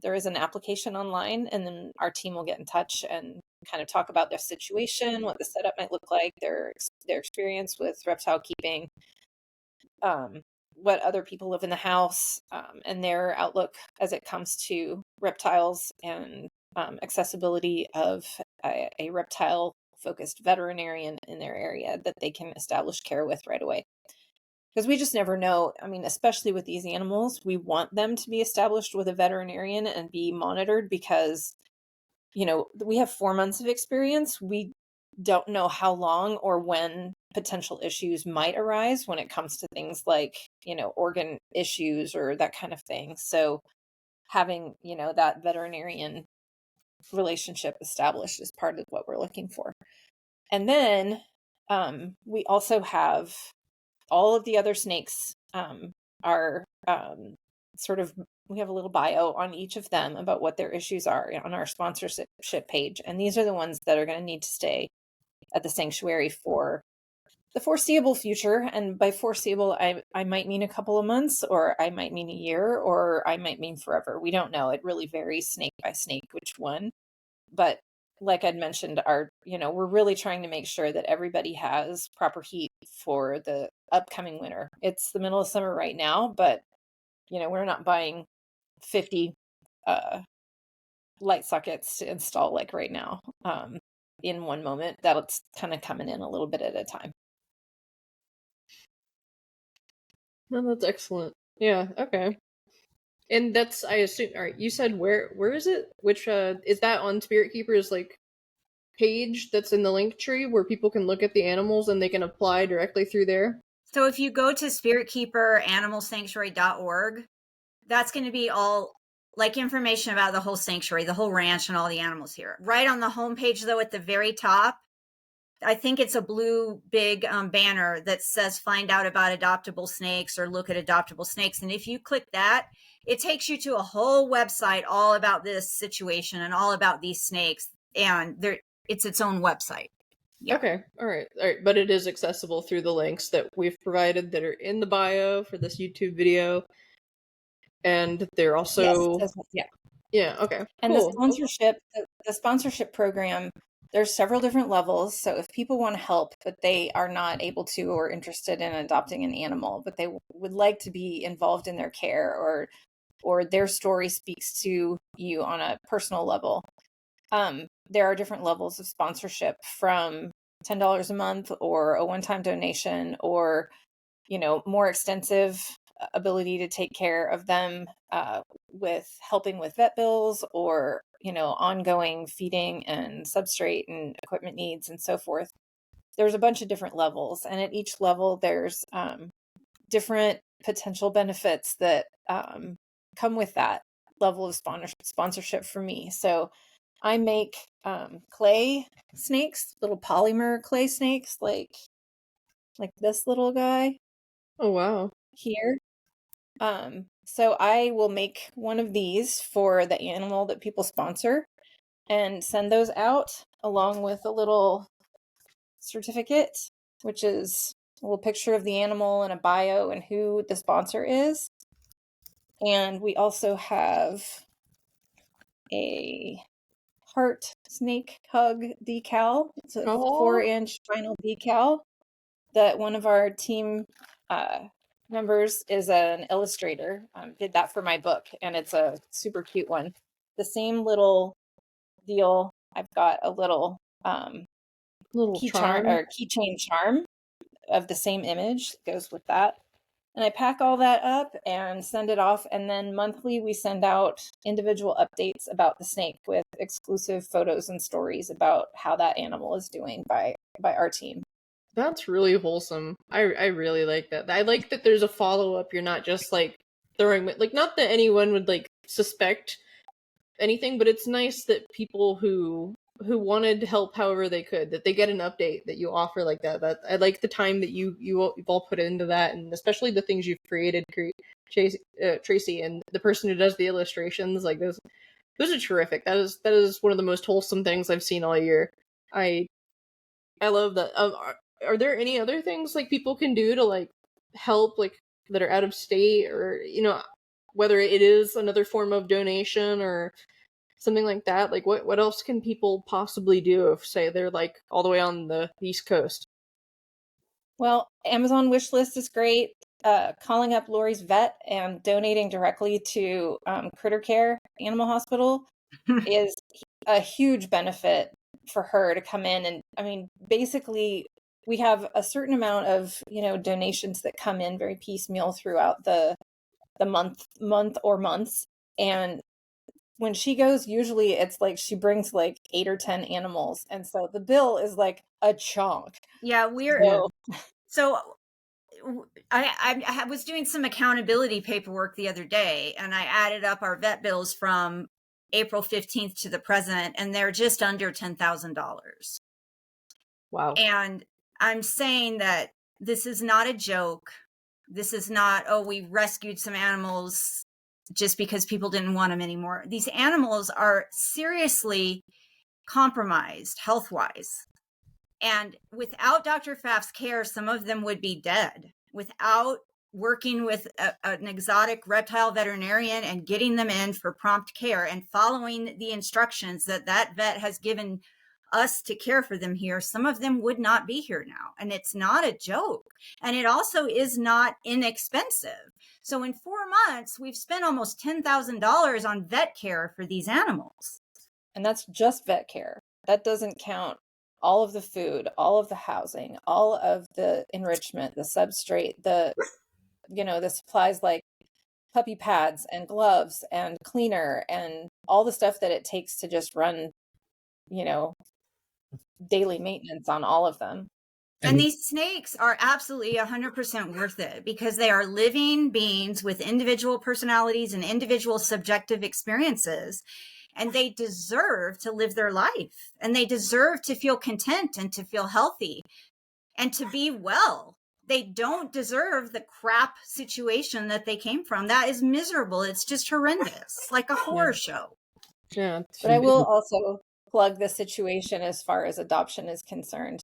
There is an application online, and then our team will get in touch and kind of talk about their situation, what the setup might look like, their experience with reptile keeping, what other people live in the house, and their outlook as it comes to reptiles, and accessibility of a reptile focused veterinarian in their area that they can establish care with right away. Because we just never know. I mean, especially with these animals, we want them to be established with a veterinarian and be monitored, because, we have 4 months of experience. We don't know how long or when potential issues might arise when it comes to things like, organ issues or that kind of thing. So having, that veterinarian relationship established is part of what we're looking for. And then we also have all of the other snakes are sort of, we have a little bio on each of them about what their issues are on our sponsorship page. And these are the ones that are going to need to stay at the sanctuary for the foreseeable future. And by foreseeable, I might mean a couple of months, or I might mean a year, or I might mean forever. We don't know. It really varies snake by snake which one. But like I'd mentioned, we're really trying to make sure that everybody has proper heat for the upcoming winter. It's the middle of summer right now, but we're not buying 50 light sockets to install like right now in one moment. That's kind of coming in a little bit at a time. No, that's excellent. Yeah, okay. And that's, I assume, all right, you said where is it? Which, is that on Spiritkeeper's, like, page that's in the link tree where people can look at the animals and they can apply directly through there? So if you go to spiritkeeperanimalsanctuary.org, that's going to be all, like, information about the whole sanctuary, the whole ranch, and all the animals here. Right on the homepage, though, at the very top, I think it's a blue big banner that says find out about adoptable snakes or look at adoptable snakes. And if you click that, it takes you to a whole website all about this situation and all about these snakes. And it's its own website. Yeah. Okay. All right. But it is accessible through the links that we've provided that are in the bio for this YouTube video. And they're Yes. also, Yeah. yeah, okay, And cool. the sponsorship program, there's several different levels. So if people want to help, but they are not able to or interested in adopting an animal, but they would like to be involved in their care, or their story speaks to you on a personal level, there are different levels of sponsorship, from $10 a month or a one-time donation, or more extensive ability to take care of them with helping with vet bills, or ongoing feeding and substrate and equipment needs and so forth. There's a bunch of different levels, and at each level there's different potential benefits that come with that level of sponsorship for me. So I make clay snakes, little polymer clay snakes, like this little guy Oh, wow. here. So I will make one of these for the animal that people sponsor and send those out along with a little certificate, which is a little picture of the animal and a bio and who the sponsor is. And we also have a heart snake hug decal. It's a Oh, 4-inch vinyl decal that one of our team members is an illustrator, did that for my book, and it's a super cute one. The same little deal. I've got a little little charm. keychain charm of the same image that goes with that. And I pack all that up and send it off. And then monthly, we send out individual updates about the snake with exclusive photos and stories about how that animal is doing by our team. That's really wholesome. I really like that. I like that there's a follow-up. You're not just like throwing, like, not that anyone would like suspect anything, but it's nice that people who wanted help however they could, that they get an update that you offer like that. That I like the time that you've all put into that, and especially the things you've created, Tracy, and the person who does the illustrations. Like those are terrific. That is one of the most wholesome things I've seen all year. I love that. Are there any other things like people can do to like help, like that are out of state, or whether it is another form of donation or something like that? Like what else can people possibly do if, say, they're like all the way on the East Coast? Well, Amazon wishlist is great. Calling up Lori's vet and donating directly to Critter Care Animal Hospital is a huge benefit for her to come in. And I mean, basically, we have a certain amount of donations that come in very piecemeal throughout the month or months. And when she goes, usually it's like she brings like 8 or 10 animals, and so the bill is like a chunk. Yeah, so I was doing some accountability paperwork the other day, and I added up our vet bills from April 15th to the present, and they're just under $10,000. Wow. And I'm saying that this is not a joke. This is not, oh, we rescued some animals just because people didn't want them anymore. These animals are seriously compromised health-wise. And without Dr. Pfaff's care, some of them would be dead. Without working with an exotic reptile veterinarian and getting them in for prompt care and following the instructions that vet has given us to care for them here, some of them would not be here now. And it's not a joke. And it also is not inexpensive. So in 4 months, we've spent almost $10,000 on vet care for these animals. And that's just vet care. That doesn't count all of the food, all of the housing, all of the enrichment, the substrate, the supplies like puppy pads and gloves and cleaner and all the stuff that it takes to just run, daily maintenance on all of them. And these snakes are absolutely 100% worth it, because they are living beings with individual personalities and individual subjective experiences. And they deserve to live their life, and they deserve to feel content and to feel healthy and to be well. They don't deserve the crap situation that they came from. That is miserable. It's just horrendous, like a horror show. Yeah. But I will also plug the situation as far as adoption is concerned.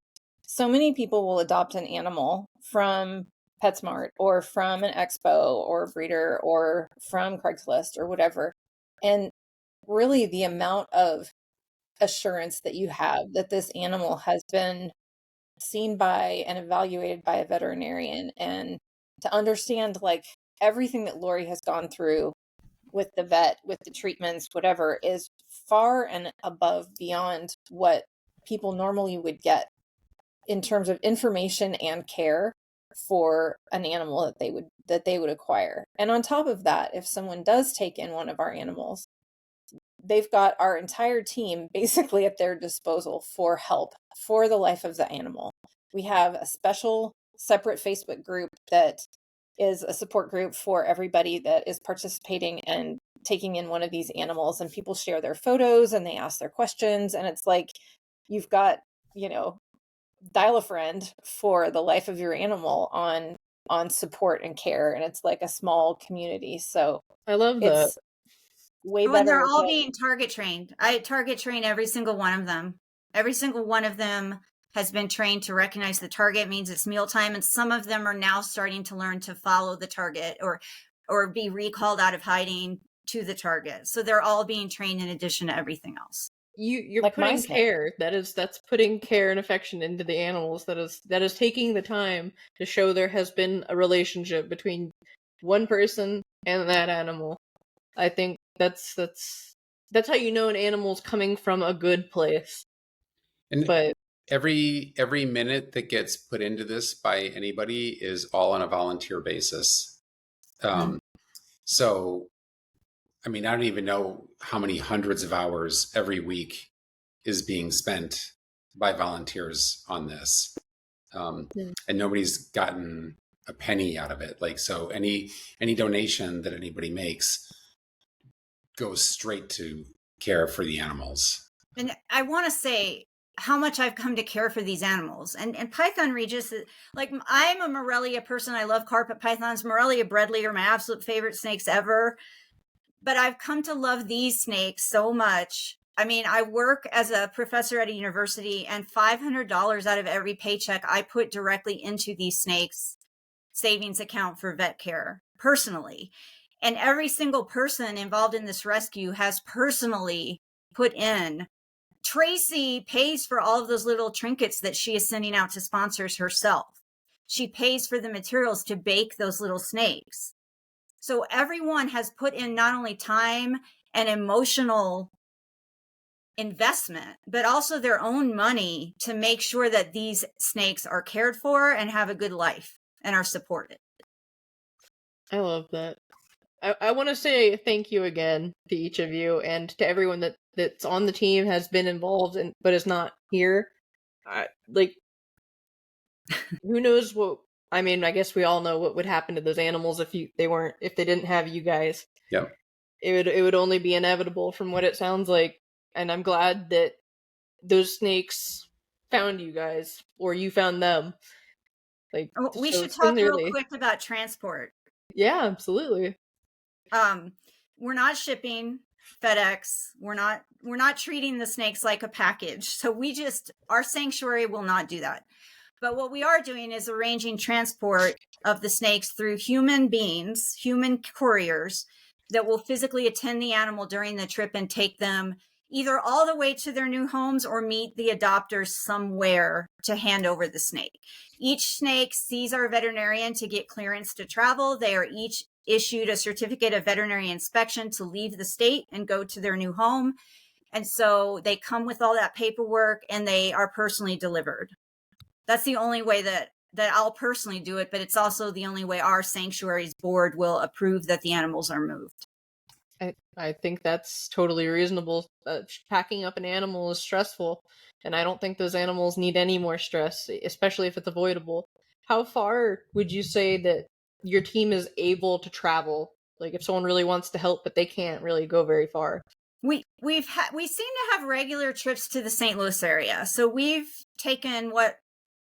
so many people will adopt an animal from PetSmart or from an expo or a breeder or from Craigslist or whatever. And really the amount of assurance that you have that this animal has been seen by and evaluated by a veterinarian, and to understand like everything that Lori has gone through with the vet, with the treatments, whatever, is far and above beyond what people normally would get in terms of information and care for an animal that they would acquire. And on top of that, if someone does take in one of our animals, they've got our entire team basically at their disposal for help for the life of the animal. We have a special separate Facebook group that is a support group for everybody that is participating and taking in one of these animals, and people share their photos and they ask their questions, and it's like you've got, dial a friend for the life of your animal on support and care, and it's like a small community. So I love that. it's way Oh, and better they're all than being target trained. I target train every single one of them. Every single one of them has been trained to recognize the target means it's mealtime, and some of them are now starting to learn to follow the target or be recalled out of hiding to the target. So they're all being trained in addition to everything else. You're like my putting snake. care. That's putting care and affection into the animals. That is taking the time to show there has been a relationship between one person and that animal. I think that's how you know an animal's coming from a good place. And But every minute that gets put into this by anybody is all on a volunteer basis. So, I mean, I don't even know how many hundreds of hours every week is being spent by volunteers on this. And nobody's gotten a penny out of it. Like, so any donation that anybody makes goes straight to care for the animals. And I want to say how much I've come to care for these animals. And Python Regis, like I'm a Morelia person. I love carpet pythons. Morelia Bredli are my absolute favorite snakes ever. But I've come to love these snakes so much. I mean, I work as a professor at a university, and $500 out of every paycheck I put directly into these snakes' savings account for vet care personally. And every single person involved in this rescue has personally put in. Tracy pays for all of those little trinkets that she is sending out to sponsors herself. She pays for the materials to bake those little snakes. So everyone has put in not only time and emotional investment, but also their own money to make sure that these snakes are cared for and have a good life and are supported. I love that. I want to say thank you again to each of you and to everyone that's on the team, has been involved but is not here. Who knows what? I mean, I guess we all know what would happen to those animals if they didn't have you guys. Yep. It would only be inevitable from what it sounds like, and I'm glad that those snakes found you guys, or you found them. Like, we so should talk real sincerely. quick about transport. Yeah, absolutely. We're not shipping FedEx. We're not treating the snakes like a package. So our sanctuary will not do that. But what we are doing is arranging transport of the snakes through human beings, human couriers that will physically attend the animal during the trip and take them either all the way to their new homes or meet the adopters somewhere to hand over the snake. Each snake sees our veterinarian to get clearance to travel. They are each issued a certificate of veterinary inspection to leave the state and go to their new home. And so they come with all that paperwork and they are personally delivered. That's the only way that I'll personally do it, but it's also the only way our sanctuary's board will approve that the animals are moved. I think that's totally reasonable. Packing up an animal is stressful, and I don't think those animals need any more stress, especially if it's avoidable. How far would you say that your team is able to travel? Like, if someone really wants to help, but they can't really go very far. We seem to have regular trips to the St. Louis area. So we've taken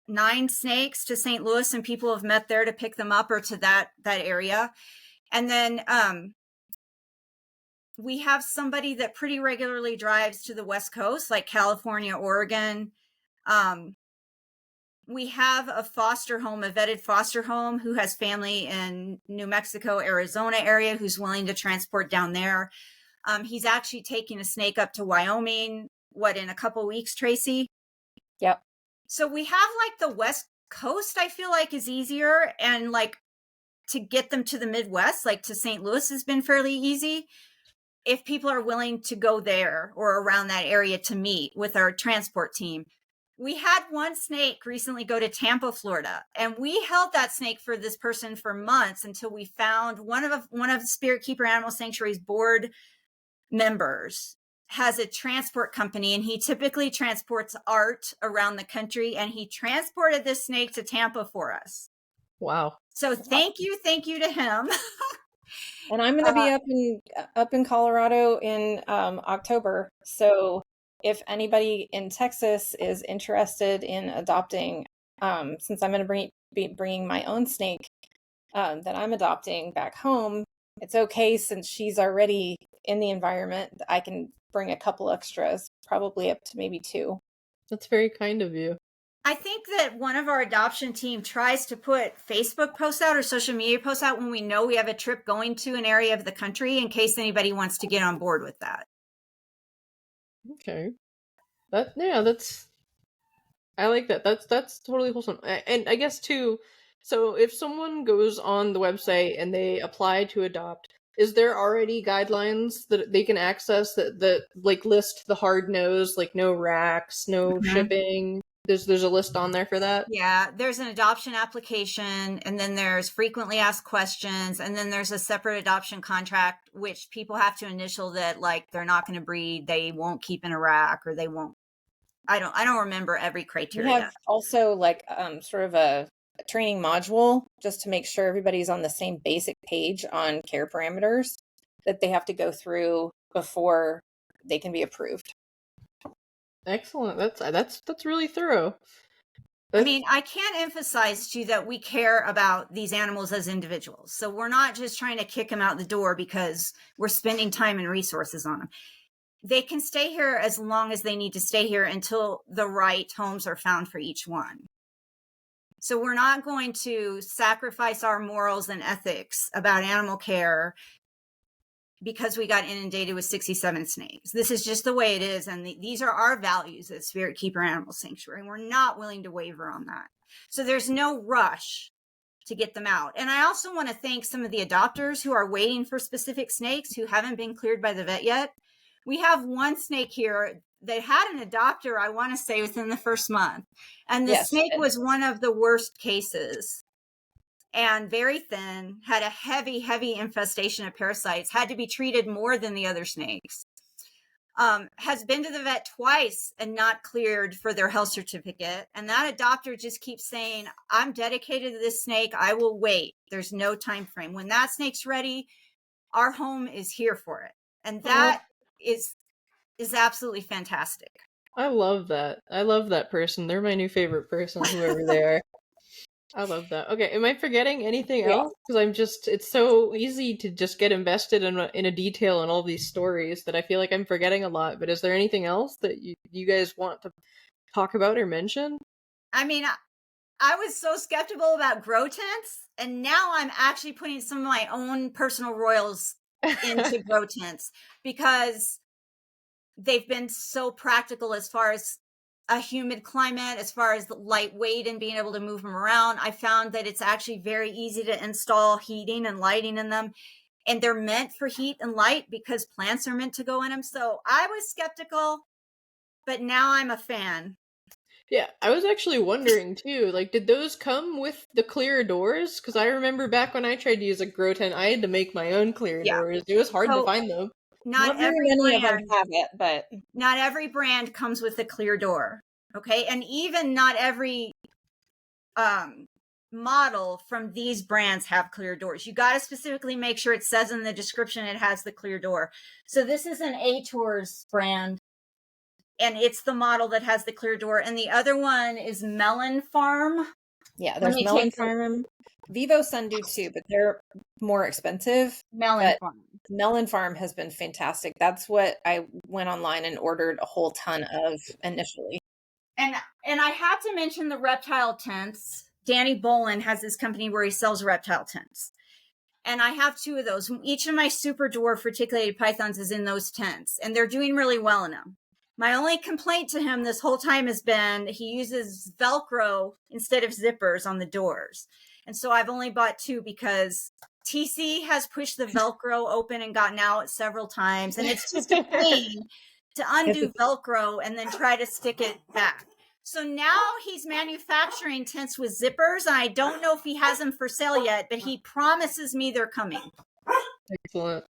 9 snakes to St. Louis, and people have met there to pick them up or to that area. And then we have somebody that pretty regularly drives to the West Coast, like California, Oregon. We have a foster home, a vetted foster home, who has family in New Mexico, Arizona area, who's willing to transport down there. He's actually taking a snake up to Wyoming, in a couple weeks, Tracy? Yep. So we have like the West Coast, I feel like, is easier, and like to get them to the Midwest, like to St. Louis, has been fairly easy if people are willing to go there or around that area to meet with our transport team. We had one snake recently go to Tampa, Florida, and we held that snake for this person for months until we found one of Spiritkeeper Animal Sanctuary's board members has a transport company, and he typically transports art around the country, and he transported this snake to Tampa for us. Wow. So thank you to him. And I'm going to be up in Colorado in October. So if anybody in Texas is interested in adopting, since I'm going to be bringing my own snake that I'm adopting back home, it's okay since she's already in the environment. I can bring a couple extras, probably up to maybe 2. That's very kind of you. I think that one of our adoption team tries to put Facebook posts out or social media posts out when we know we have a trip going to an area of the country, in case anybody wants to get on board with that. Okay. I like that. That's totally wholesome. And I guess too, so if someone goes on the website and they apply to adopt, is there already guidelines that they can access that like list the hard no's, like no racks, no shipping? There's a list on there for that? Yeah, there's an adoption application, and then there's frequently asked questions, and then there's a separate adoption contract, which people have to initial that, like, they're not going to breed, they won't keep in a rack, or they won't. I don't remember every criteria. We have also like sort of a training module just to make sure everybody's on the same basic page on care parameters that they have to go through before they can be approved. Excellent. That's really thorough. I mean, I can't emphasize to you that we care about these animals as individuals. So we're not just trying to kick them out the door because we're spending time and resources on them. They can stay here as long as they need to stay here until the right homes are found for each one. So we're not going to sacrifice our morals and ethics about animal care because we got inundated with 67 snakes. This is just the way it is. And these are our values at Spiritkeeper Animal Sanctuary. And we're not willing to waver on that. So there's no rush to get them out. And I also want to thank some of the adopters who are waiting for specific snakes who haven't been cleared by the vet yet. We have one snake here that had an adopter, I want to say, within the first month. And the snake was one of the worst cases. And very thin, had a heavy infestation of parasites, had to be treated more than the other snakes. Has been to the vet twice and not cleared for their health certificate. And that adopter just keeps saying, I'm dedicated to this snake. I will wait. There's no time frame. When that snake's ready, our home is here for it. And that is absolutely fantastic. I love that. I love that person. They're my new favorite person, whoever they are. I love that. Okay, am I forgetting anything else? Because it's so easy to just get invested in a detail in all these stories that I feel like I'm forgetting a lot. But is there anything else that you guys want to talk about or mention? I mean, I was so skeptical about grow tents, and now I'm actually putting some of my own personal royals into grow tents because they've been so practical as far as a humid climate, as far as lightweight and being able to move them around. I found that it's actually very easy to install heating and lighting in them. And they're meant for heat and light because plants are meant to go in them. So I was skeptical, but now I'm a fan. Yeah, I was actually wondering too, like, did those come with the clear doors? Because I remember back when I tried to use a grow tent, I had to make my own clear doors. It was hard to find them. Not every brand have it, but not every brand comes with a clear door. Okay. And even not every model from these brands have clear doors. You got to specifically make sure it says in the description it has the clear door. So this is an A-Tours brand, and it's the model that has the clear door. And the other one is Melon Farm. Yeah, there's Melon Farm. Vivo Sun do too, but they're more expensive. Melon Farm has been fantastic. That's what I went online and ordered a whole ton of initially. And I have to mention the reptile tents. Danny Bolin has this company where he sells reptile tents. And I have 2 of those. Each of my super dwarf reticulated pythons is in those tents, and they're doing really well in them. My only complaint to him this whole time has been he uses Velcro instead of zippers on the doors. And so I've only bought 2 because TC has pushed the Velcro open and gotten out several times. And it's just a pain to undo Velcro and then try to stick it back. So now he's manufacturing tents with zippers. I don't know if he has them for sale yet, but he promises me they're coming. Excellent.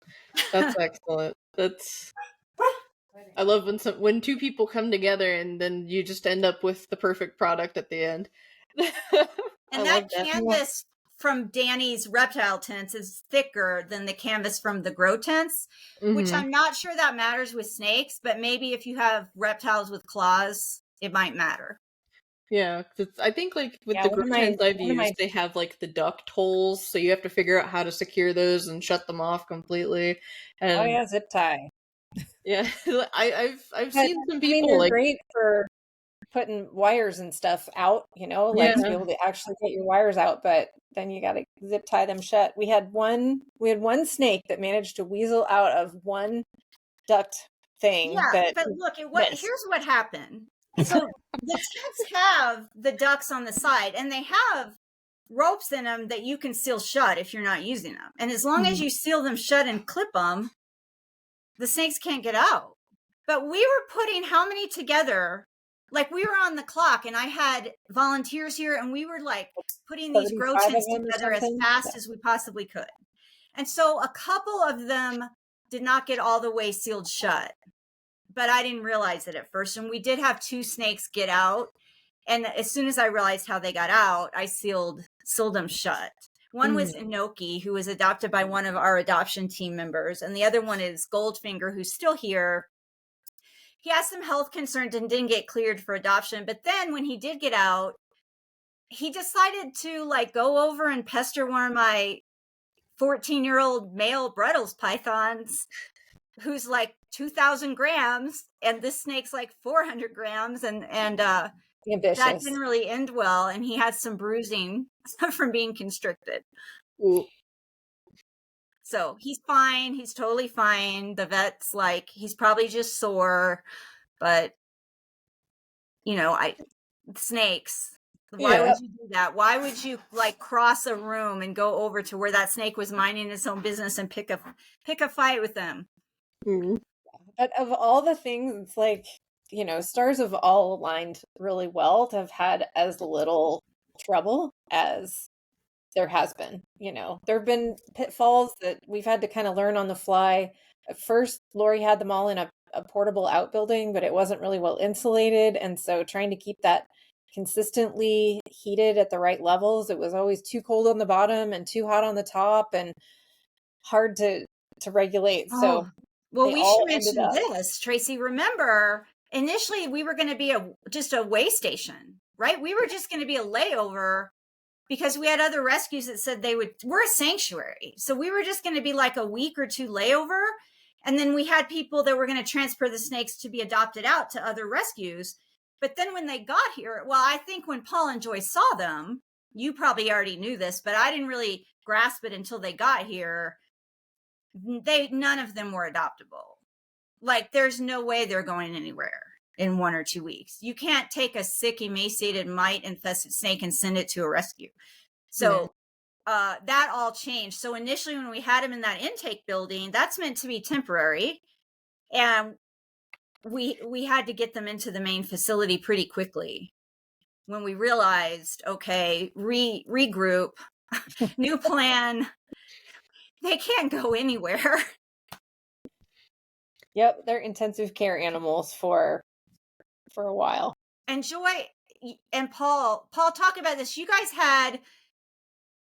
That's excellent. I love when 2 people come together and then you just end up with the perfect product at the end. And that canvas from Danny's reptile tents is thicker than the canvas from the grow tents, which I'm not sure that matters with snakes, but maybe if you have reptiles with claws, it might matter. Yeah, I think like with the grow tents I've used, they have like the duct holes, so you have to figure out how to secure those and shut them off completely. And zip tie. Yeah, I've seen some people they're great for putting wires and stuff out, to be able to actually get your wires out, but then you got to zip tie them shut. We had one snake that managed to weasel out of one duct thing. Yeah, but look, here's what happened. So the tents have the ducts on the side, and they have ropes in them that you can seal shut if you're not using them. And as long as you seal them shut and clip them, the snakes can't get out. But we were putting how many together? Like we were on the clock, and I had volunteers here, and we were like putting these grow tents together as fast as we possibly could. And so a couple of them did not get all the way sealed shut, but I didn't realize it at first. And we did have 2 snakes get out. And as soon as I realized how they got out, I sealed them shut. One was Inoki, who was adopted by one of our adoption team members. And the other one is Goldfinger, who's still here. He has some health concerns and didn't get cleared for adoption. But then when he did get out, he decided to like go over and pester one of my 14-year-old male Bredl's pythons, who's like 2,000 grams, and this snake's like 400 grams. And that didn't really end well. And he had some bruising from being constricted. Ooh. So he's fine. He's totally fine. The vet's like, he's probably just sore, but snakes. Why would you do that? Why would you like cross a room and go over to where that snake was minding its own business and pick a fight with them? But of all the things, it's like, stars have all aligned really well to have had as little trouble as there has been. There have been pitfalls that we've had to kind of learn on the fly. At first, Lori had them all in a portable outbuilding, but it wasn't really well insulated. And so trying to keep that consistently heated at the right levels, it was always too cold on the bottom and too hot on the top and hard to regulate. So well, we should mention this, Tracy. Remember, initially we were going to be just a way station, right? We were just going to be a layover because we had other rescues that said we're a sanctuary. So we were just going to be like a week or 2 layover. And then we had people that were going to transfer the snakes to be adopted out to other rescues. But then when they got here, well, I think when Paul and Joy saw them, you probably already knew this, but I didn't really grasp it until they got here. None of them were adoptable. Like there's no way they're going anywhere in 1 or 2 weeks. You can't take a sick, emaciated, mite-infested snake and send it to a rescue. So that all changed. So initially when we had them in that intake building, that's meant to be temporary. And we had to get them into the main facility pretty quickly when we realized, okay, regroup, new plan. They can't go anywhere. Yep, they're intensive care animals for a while. And Joy and Paul, talk about this. You guys had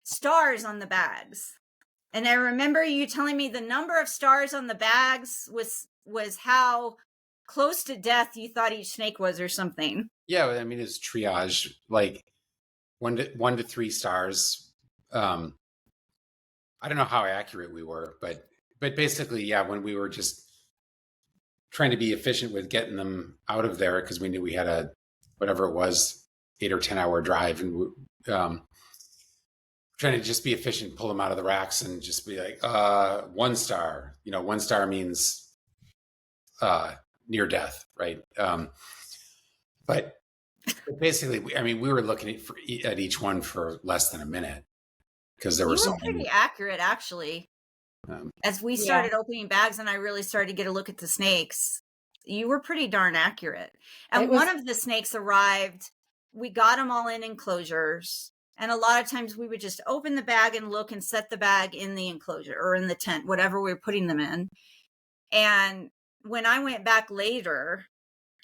stars on the bags. And I remember you telling me the number of stars on the bags was how close to death you thought each snake was or something. Yeah, I mean, it's triage, like 1 to 3 stars. I don't know how accurate we were, but basically, yeah, when we were just trying to be efficient with getting them out of there because we knew we had a whatever it was, 8 or 10 hour drive, and trying to just be efficient, pull them out of the racks and just be like, 1 star, 1 star means near death. Right. But basically, we were looking at each one for less than a minute because there were so many. Pretty accurate, actually. As we started opening bags and I really started to get a look at the snakes, you were pretty darn accurate. And one of the snakes arrived, we got them all in enclosures. And a lot of times we would just open the bag and look and set the bag in the enclosure or in the tent, whatever we were putting them in. And when I went back later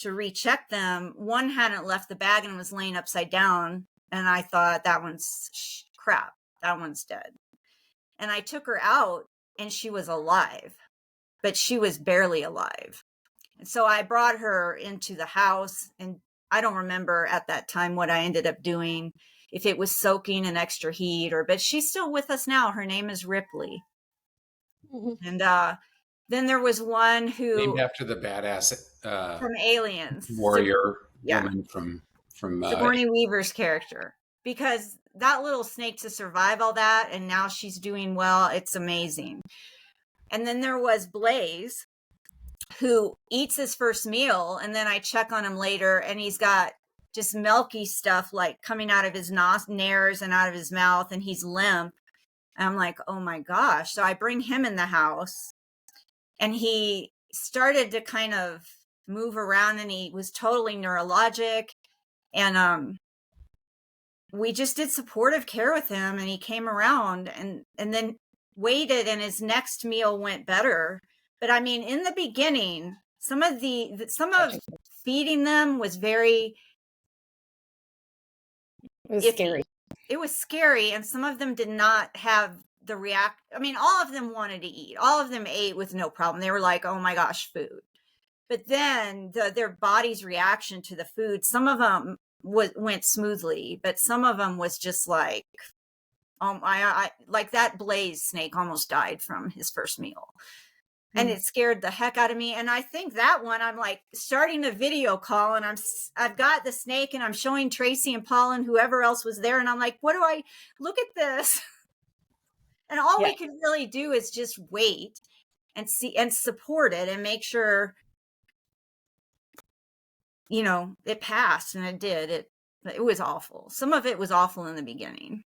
to recheck them, one hadn't left the bag and was laying upside down. And I thought, that one's crap. That one's dead. And I took her out and she was alive, but she was barely alive. And so I brought her into the house, and I don't remember at that time what I ended up doing, if it was soaking in extra heat but she's still with us now. Her name is Ripley. Mm-hmm. And then there was one who named after the badass from Aliens warrior woman from Sigourney Weaver's character, because that little snake to survive all that, and now she's doing well. It's amazing. And then there was Blaze, who eats his first meal, and then I check on him later, and he's got just milky stuff like coming out of his nares and out of his mouth, and he's limp. And I'm like, oh my gosh. So I bring him in the house, and he started to kind of move around, and he was totally neurologic. And we just did supportive care with him, and he came around and then waited, and his next meal went better. But I mean, in the beginning, some of feeding them was very... It was scary. It was scary, and some of them did not have the all of them wanted to eat. All of them ate with no problem. They were like, oh my gosh, food. But then their body's reaction to the food, some of them went smoothly, but some of them was just like, I like that Blaze snake almost died from his first meal. And it scared the heck out of me. And I think that one, I'm like starting a video call, and I've got the snake, and I'm showing Tracy and Paul and whoever else was there. And I'm like, what do I look at this? And all we can really do is just wait and see and support it and make sure, it passed. And it did. It was awful. Some of it was awful in the beginning.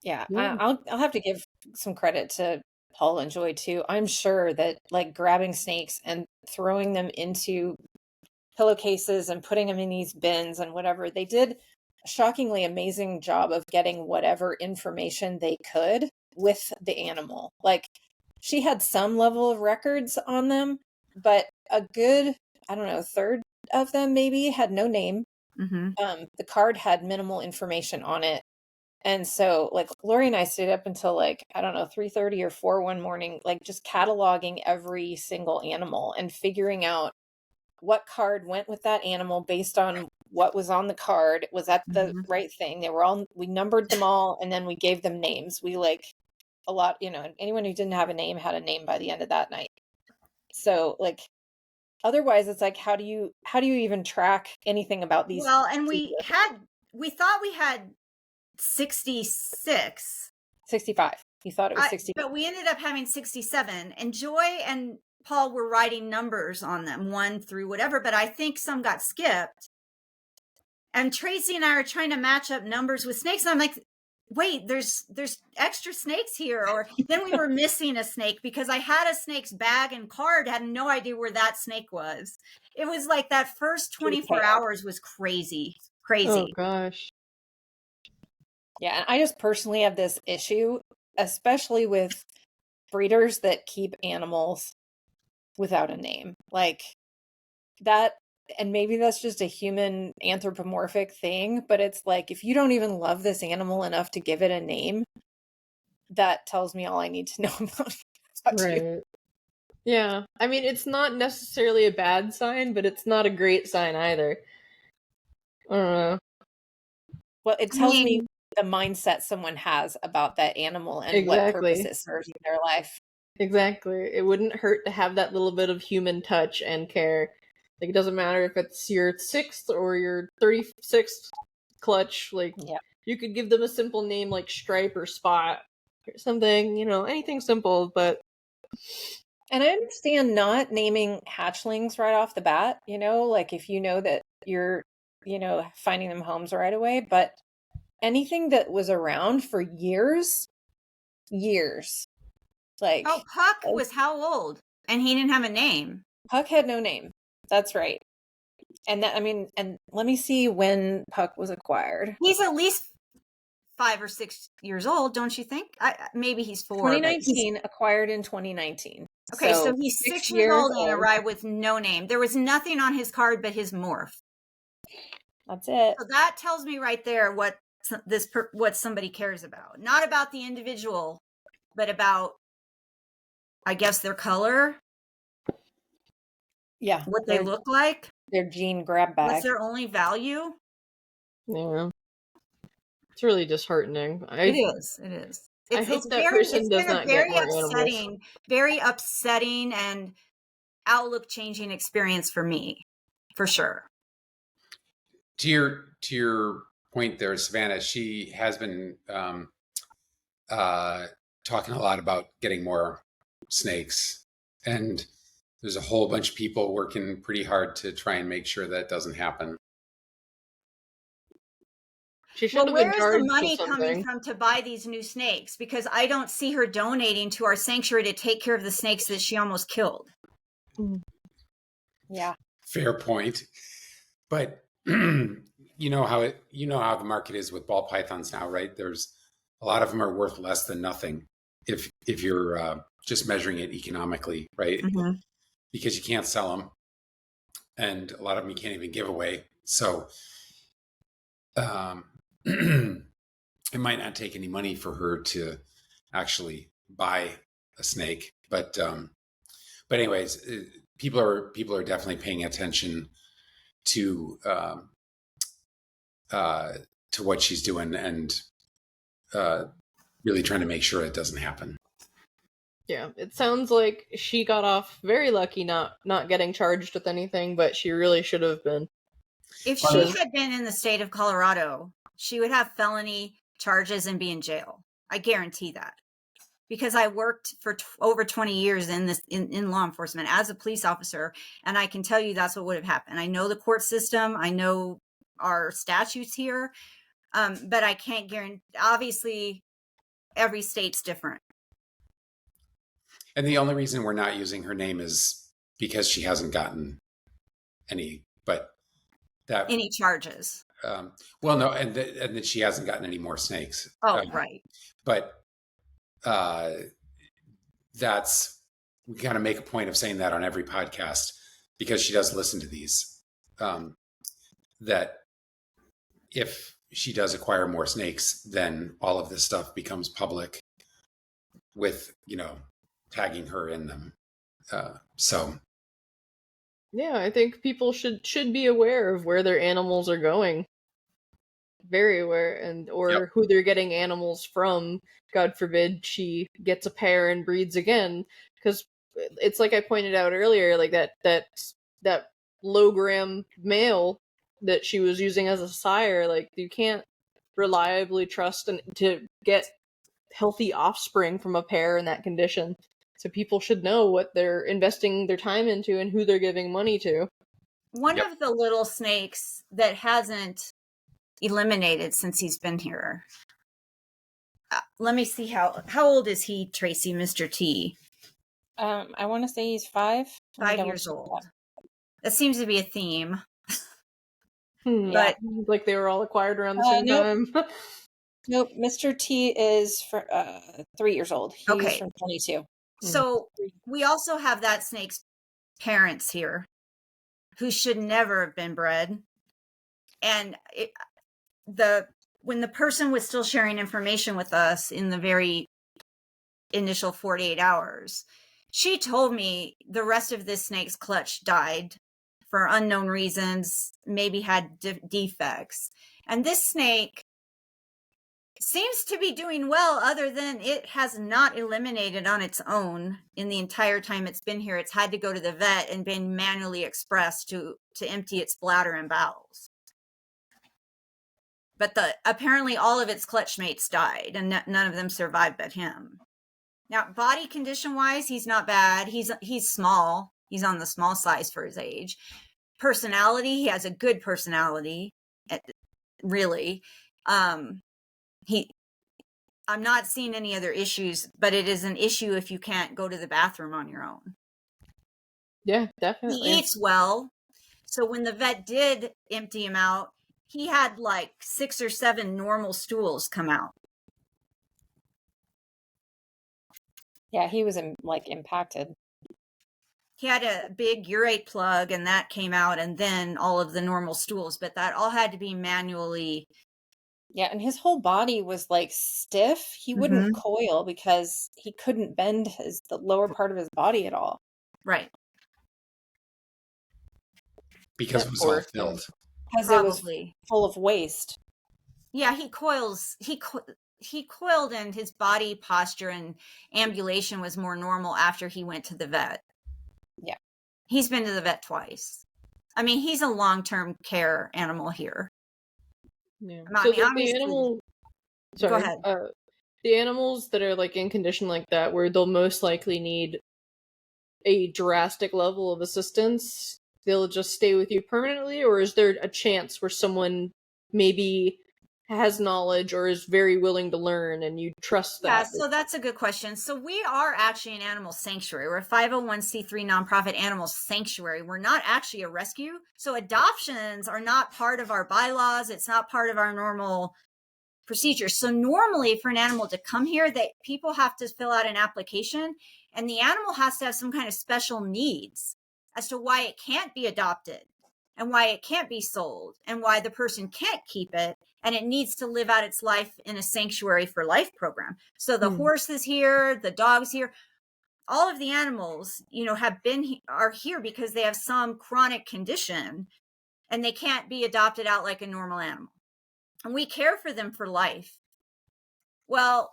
Yeah. I'll have to give some credit to Paul and Joy too. I'm sure that like grabbing snakes and throwing them into pillowcases and putting them in these bins and whatever, they did a shockingly amazing job of getting whatever information they could with the animal. Like, she had some level of records on them, but a good, I don't know, third of them maybe had no name. Mm-hmm. The card had minimal information on it. And so like Lori and I stayed up until like, I don't know, 3:30 or 4 one morning, like just cataloging every single animal and figuring out what card went with that animal based on what was on the card. Was that the right thing? We numbered them all, and then we gave them names. We like a lot, anyone who didn't have a name had a name by the end of that night. So like, otherwise it's like, how do you even track anything about these? Well, and we thought we had 65. You thought it was 60, but we ended up having 67, and Joy and Paul were writing numbers on them, 1 through whatever, but I think some got skipped. And Tracy and I are trying to match up numbers with snakes, and I'm like, wait, there's extra snakes here. Or then we were missing a snake because I had a snake's bag and card, had no idea where that snake was. It was like that first 24 hours was crazy. Oh gosh. Yeah, and I just personally have this issue, especially with breeders that keep animals without a name. Like that, and maybe that's just a human anthropomorphic thing, but it's like, if you don't even love this animal enough to give it a name, that tells me all I need to know about you. Yeah. I mean, it's not necessarily a bad sign, but it's not a great sign either. I don't know. Well, it tells me the mindset someone has about that animal and what purpose it serves in their life. Exactly. It wouldn't hurt to have that little bit of human touch and care. Like, it doesn't matter if it's your 6th or your 36th clutch. Like, you could give them a simple name like Stripe or Spot or something, you know, anything simple, but... And I understand not naming hatchlings right off the bat, you know, like if you know that you're, you know, finding them homes right away, but anything that was around for years, like... Oh, Puck was how old? And he didn't have a name. Puck had no name. That's right. And that, I mean, and let me see when Puck was acquired. He's at least 5 or 6 years old, don't you think? Maybe he's 4. 2019, acquired in 2019. Okay, so he's 6 years old and arrived with no name. There was nothing on his card but his morph. That's it. So that tells me right there what somebody cares about. Not about the individual, but about, I guess, their color. Yeah. What they look like. Their gene grab bag. What's their only value? Yeah. It's really disheartening. It is. I hope that person does not get more animals. Very upsetting and outlook changing experience for me, for sure. To your point there, Savannah, she has been talking a lot about getting more snakes, and there's a whole bunch of people working pretty hard to try and make sure that doesn't happen. Well, where is the money coming from to buy these new snakes? Because I don't see her donating to our sanctuary to take care of the snakes that she almost killed. Yeah. Fair point. But you know how the market is with ball pythons now, right? There's a lot of them are worth less than nothing if you're just measuring it economically, right? Mm-hmm. Because you can't sell them, and a lot of them you can't even give away. So it might not take any money for her to actually buy a snake, but anyways, people are definitely paying attention to what she's doing and really trying to make sure it doesn't happen. Yeah, it sounds like she got off very lucky not getting charged with anything, but she really should have been. If she had been in the state of Colorado, she would have felony charges and be in jail. I guarantee that. Because I worked for over 20 years in law enforcement as a police officer, and I can tell you that's what would have happened. I know the court system, I know our statutes here, but I can't guarantee. Obviously, every state's different. And the only reason we're not using her name is because she hasn't gotten any charges. Well, no, and that she hasn't gotten any more snakes. Oh, right. But we kind of make a point of saying that on every podcast because she does listen to these. That if she does acquire more snakes, then all of this stuff becomes public with, tagging her in them. So. Yeah, I think people should be aware of where their animals are going. Very aware, or who they're getting animals from. God forbid she gets a pair and breeds again, because it's like I pointed out earlier, like that low gram male that she was using as a sire. Like, you can't reliably trust to get healthy offspring from a pair in that condition. So people should know what they're investing their time into and who they're giving money to. One of the little snakes that hasn't eliminated since he's been here. Let me see how old is he, Tracy, Mr. T? I want to say he's 5. 5 years old. That seems to be a theme. But like they were all acquired around the same time. Nope. Mr. T is 3 years old. He's from 22. So we also have that snake's parents here who should never have been bred. And when the person was still sharing information with us in the very initial 48 hours, she told me the rest of this snake's clutch died for unknown reasons, maybe had defects. And this snake seems to be doing well, other than it has not eliminated on its own in the entire time it's been here. It's had to go to the vet and been manually expressed to empty its bladder and bowels. But apparently all of its clutch mates died, and none of them survived but him. Now, body condition wise, he's not bad. He's small. He's on the small size for his age. Personality, he has a good personality. Really. I'm not seeing any other issues, but it is an issue if you can't go to the bathroom on your own. Yeah, definitely. He eats well. So when the vet did empty him out, he had like 6 or 7 normal stools come out. Yeah, he was impacted. He had a big urate plug, and that came out, and then all of the normal stools, but that all had to be manually. Yeah, and his whole body was like stiff. He wouldn't coil because he couldn't bend the lower part of his body at all. Right. Because it was all filled. Because it was full of waste. Yeah, he coils. He coiled, and his body posture and ambulation was more normal after he went to the vet. Yeah. He's been to the vet twice. I mean, he's a long-term care animal here. Yeah. So the animal. Sorry. Go ahead. The animals that are like in condition like that, where they'll most likely need a drastic level of assistance, they'll just stay with you permanently, or is there a chance where someone maybe has knowledge or is very willing to learn and you trust that? Yeah, so that's a good question. So we are actually an animal sanctuary. We're a 501c3 nonprofit animal sanctuary. We're not actually a rescue. So adoptions are not part of our bylaws. It's not part of our normal procedures. So normally for an animal to come here, people have to fill out an application, and the animal has to have some kind of special needs as to why it can't be adopted and why it can't be sold and why the person can't keep it, and it needs to live out its life in a sanctuary for life program. So the horse is here, the dog's here, all of the animals, are here because they have some chronic condition and they can't be adopted out like a normal animal. And we care for them for life. Well,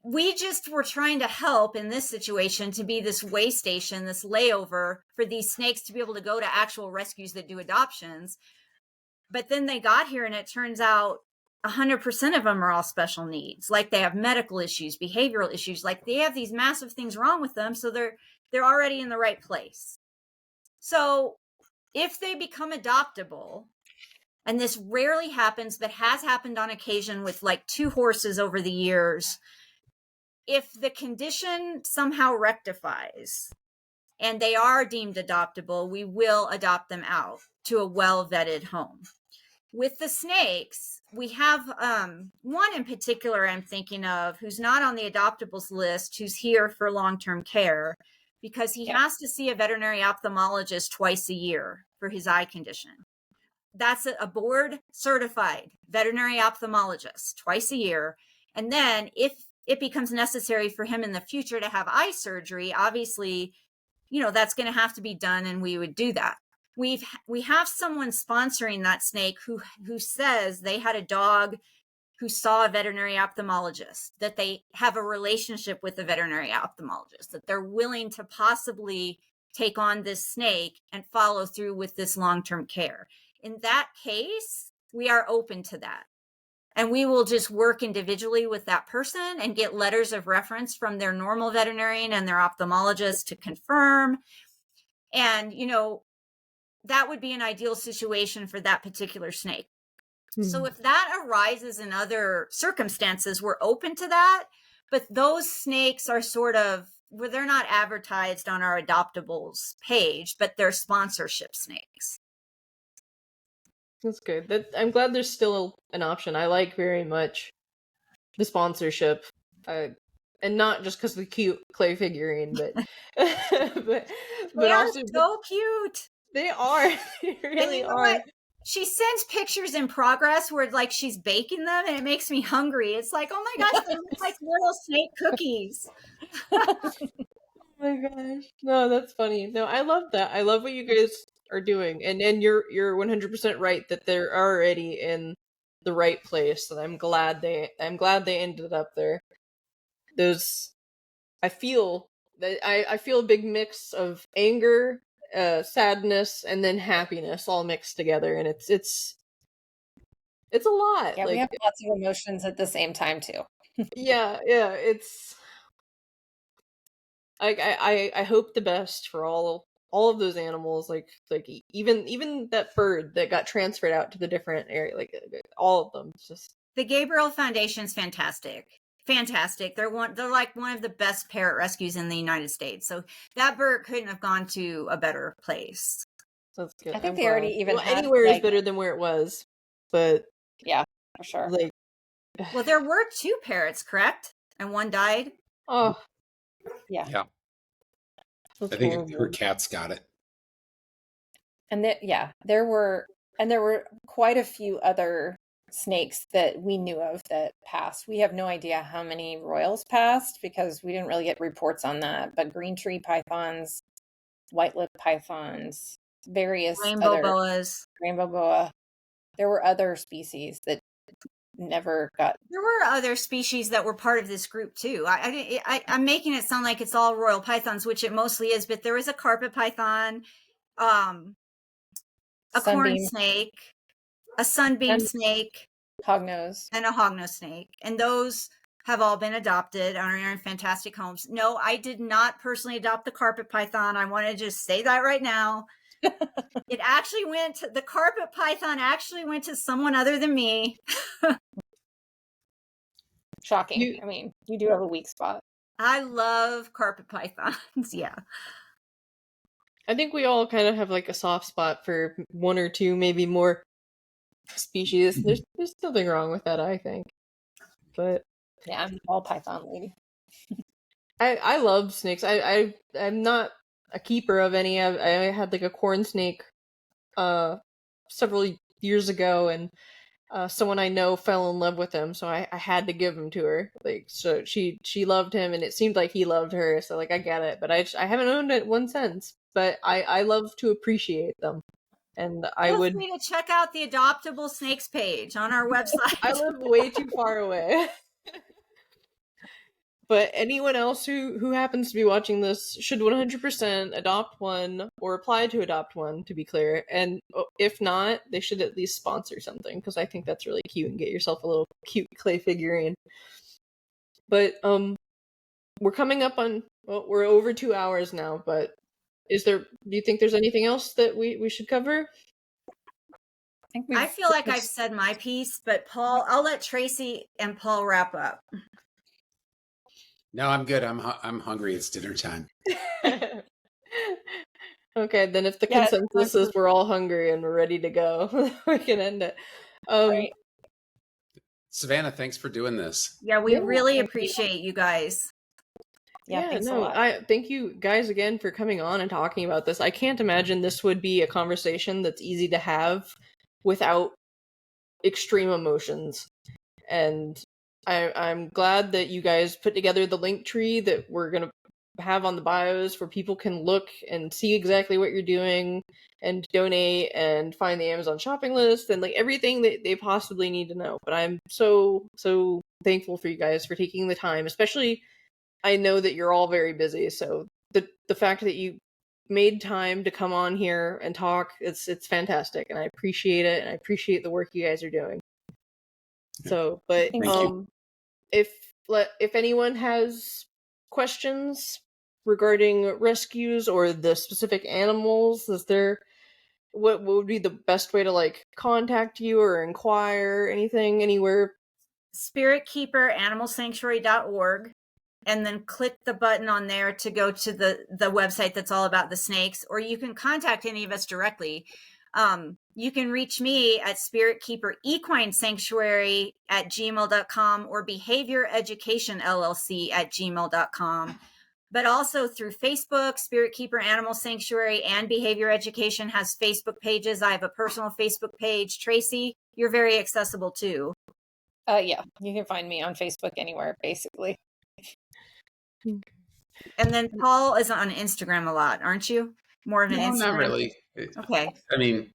we just were trying to help in this situation to be this way station, this layover for these snakes to be able to go to actual rescues that do adoptions. But then they got here, and it turns out 100% of them are all special needs. Like they have medical issues, behavioral issues, like they have these massive things wrong with them. So they're already in the right place. So if they become adoptable, and this rarely happens, but has happened on occasion with like 2 horses over the years, if the condition somehow rectifies and they are deemed adoptable, we will adopt them out to a well-vetted home. With the snakes, we have one in particular I'm thinking of who's not on the adoptables list, who's here for long-term care because he has to see a veterinary ophthalmologist twice a year for his eye condition. That's a board certified veterinary ophthalmologist twice a year. And then if it becomes necessary for him in the future to have eye surgery, obviously, that's going to have to be done, and we would do that. We have someone sponsoring that snake who says they had a dog who saw a veterinary ophthalmologist, that they have a relationship with a veterinary ophthalmologist, that they're willing to possibly take on this snake and follow through with this long-term care. In that case, we are open to that. And we will just work individually with that person and get letters of reference from their normal veterinarian and their ophthalmologist to confirm. And, that would be an ideal situation for that particular snake. So if that arises in other circumstances, we're open to that. But those snakes are they're not advertised on our adoptables page, but they're sponsorship snakes. That's good. I'm glad there's still an option. I like very much the sponsorship, and not just because of the cute clay figurine, but they are also so cute. They are. They really are. What? She sends pictures in progress where like she's baking them, and it makes me hungry. It's like, oh my gosh, they look like little snake cookies. Oh my gosh. No, that's funny. No, I love that. I love what you guys are doing. And you're 100% right that they're already in the right place, and I'm glad they ended up there. I feel I feel a big mix of anger, sadness, and then happiness all mixed together, and it's a lot. Yeah, we have lots of emotions at the same time too. yeah, it's I hope the best for all of those animals, like even that bird that got transferred out to the different area, like all of them. It's just the Gabriel Foundation's fantastic. They're like one of the best parrot rescues in the United States. So that bird couldn't have gone to a better place. That's good. I think they already even had, anywhere is better than where it was, but yeah, for sure. Like, well, there were 2 parrots, correct? And one died. Oh, yeah. I think her cats got it. And there were quite a few other snakes that we knew of that passed. We have no idea how many royals passed because we didn't really get reports on that. But green tree pythons, white-lipped pythons, various rainbow boa. There were other species that never got. There were other species that were part of this group too. I'm making it sound like it's all royal pythons, which it mostly is. But there was a carpet python, a corn snake, a sunbeam snake, hognose, and a hognose snake, and those have all been adopted and are in fantastic homes. No, I did not personally adopt the carpet python. I want to just say that right now. The carpet python actually went to someone other than me. Shocking. I mean, you do have a weak spot. I love carpet pythons. Yeah. I think we all kind of have like a soft spot for one or two, maybe more species. There's nothing wrong with that, I think. But yeah, I'm all python lady. I love snakes. I'm not a keeper of any. I had like a corn snake several years ago, and someone I know fell in love with him, so I had to give him to her. Like, so she loved him, and it seemed like he loved her. So like, I get it, but I haven't owned it one since. But I love to appreciate them, and I would. Feel free to check out the Adoptable Snakes page on our website. I live way too far away. But anyone else who happens to be watching this should 100% adopt one or apply to adopt one, to be clear. And if not, they should at least sponsor something, because I think that's really cute, and get yourself a little cute clay figurine. But we're coming up on, well, we're over 2 hours now, but do you think there's anything else that we should cover? I feel like I've said my piece, but Paul, I'll let Tracy and Paul wrap up. No, I'm good. I'm hungry. It's dinner time. Okay, then if the consensus is we're all hungry and we're ready to go, we can end it. Right. Savannah, thanks for doing this. Yeah, we really appreciate you guys. Yeah, thanks a lot. Thank you guys again for coming on and talking about this. I can't imagine this would be a conversation that's easy to have without extreme emotions. And I'm glad that you guys put together the link tree that we're going to have on the bios, where people can look and see exactly what you're doing and donate and find the Amazon shopping list and like everything that they possibly need to know. But I'm so thankful for you guys for taking the time, especially I know that you're all very busy. So the fact that you made time to come on here and talk, it's fantastic, and I appreciate it, and I appreciate the work you guys are doing. So, but if anyone has questions regarding rescues or the specific animals, what would be the best way to like contact you or inquire anything anywhere? Spiritkeeper animalsanctuary.org, and then click the button on there to go to the website that's all about the snakes, or you can contact any of us directly. You can reach me at Spiritkeeper Equine Sanctuary at gmail.com or Behavior Education LLC at gmail.com. But also through Facebook, Spiritkeeper Animal Sanctuary and Behavior Education has Facebook pages. I have a personal Facebook page. Tracy, you're very accessible too. Yeah, you can find me on Facebook anywhere, basically. And then Paul is on Instagram a lot, aren't you? More of an Instagram? Not really. Okay. I mean,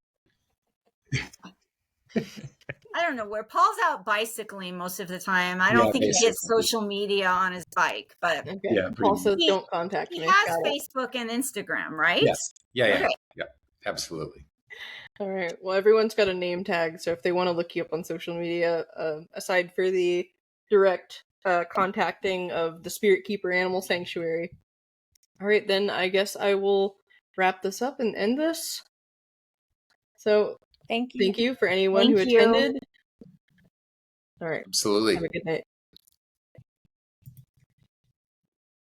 I don't know where Paul's out bicycling most of the time. I don't think he gets social media on his bike, but Paul says don't contact me. He has Facebook and Instagram, right? Yes. Yeah. Absolutely. All right. Well, everyone's got a name tag, so if they want to look you up on social media, aside for the direct contacting of the Spiritkeeper Animal Sanctuary. All right, then I guess I will wrap this up and end this. So, thank you for anyone who attended. All right. Absolutely. Have a good night.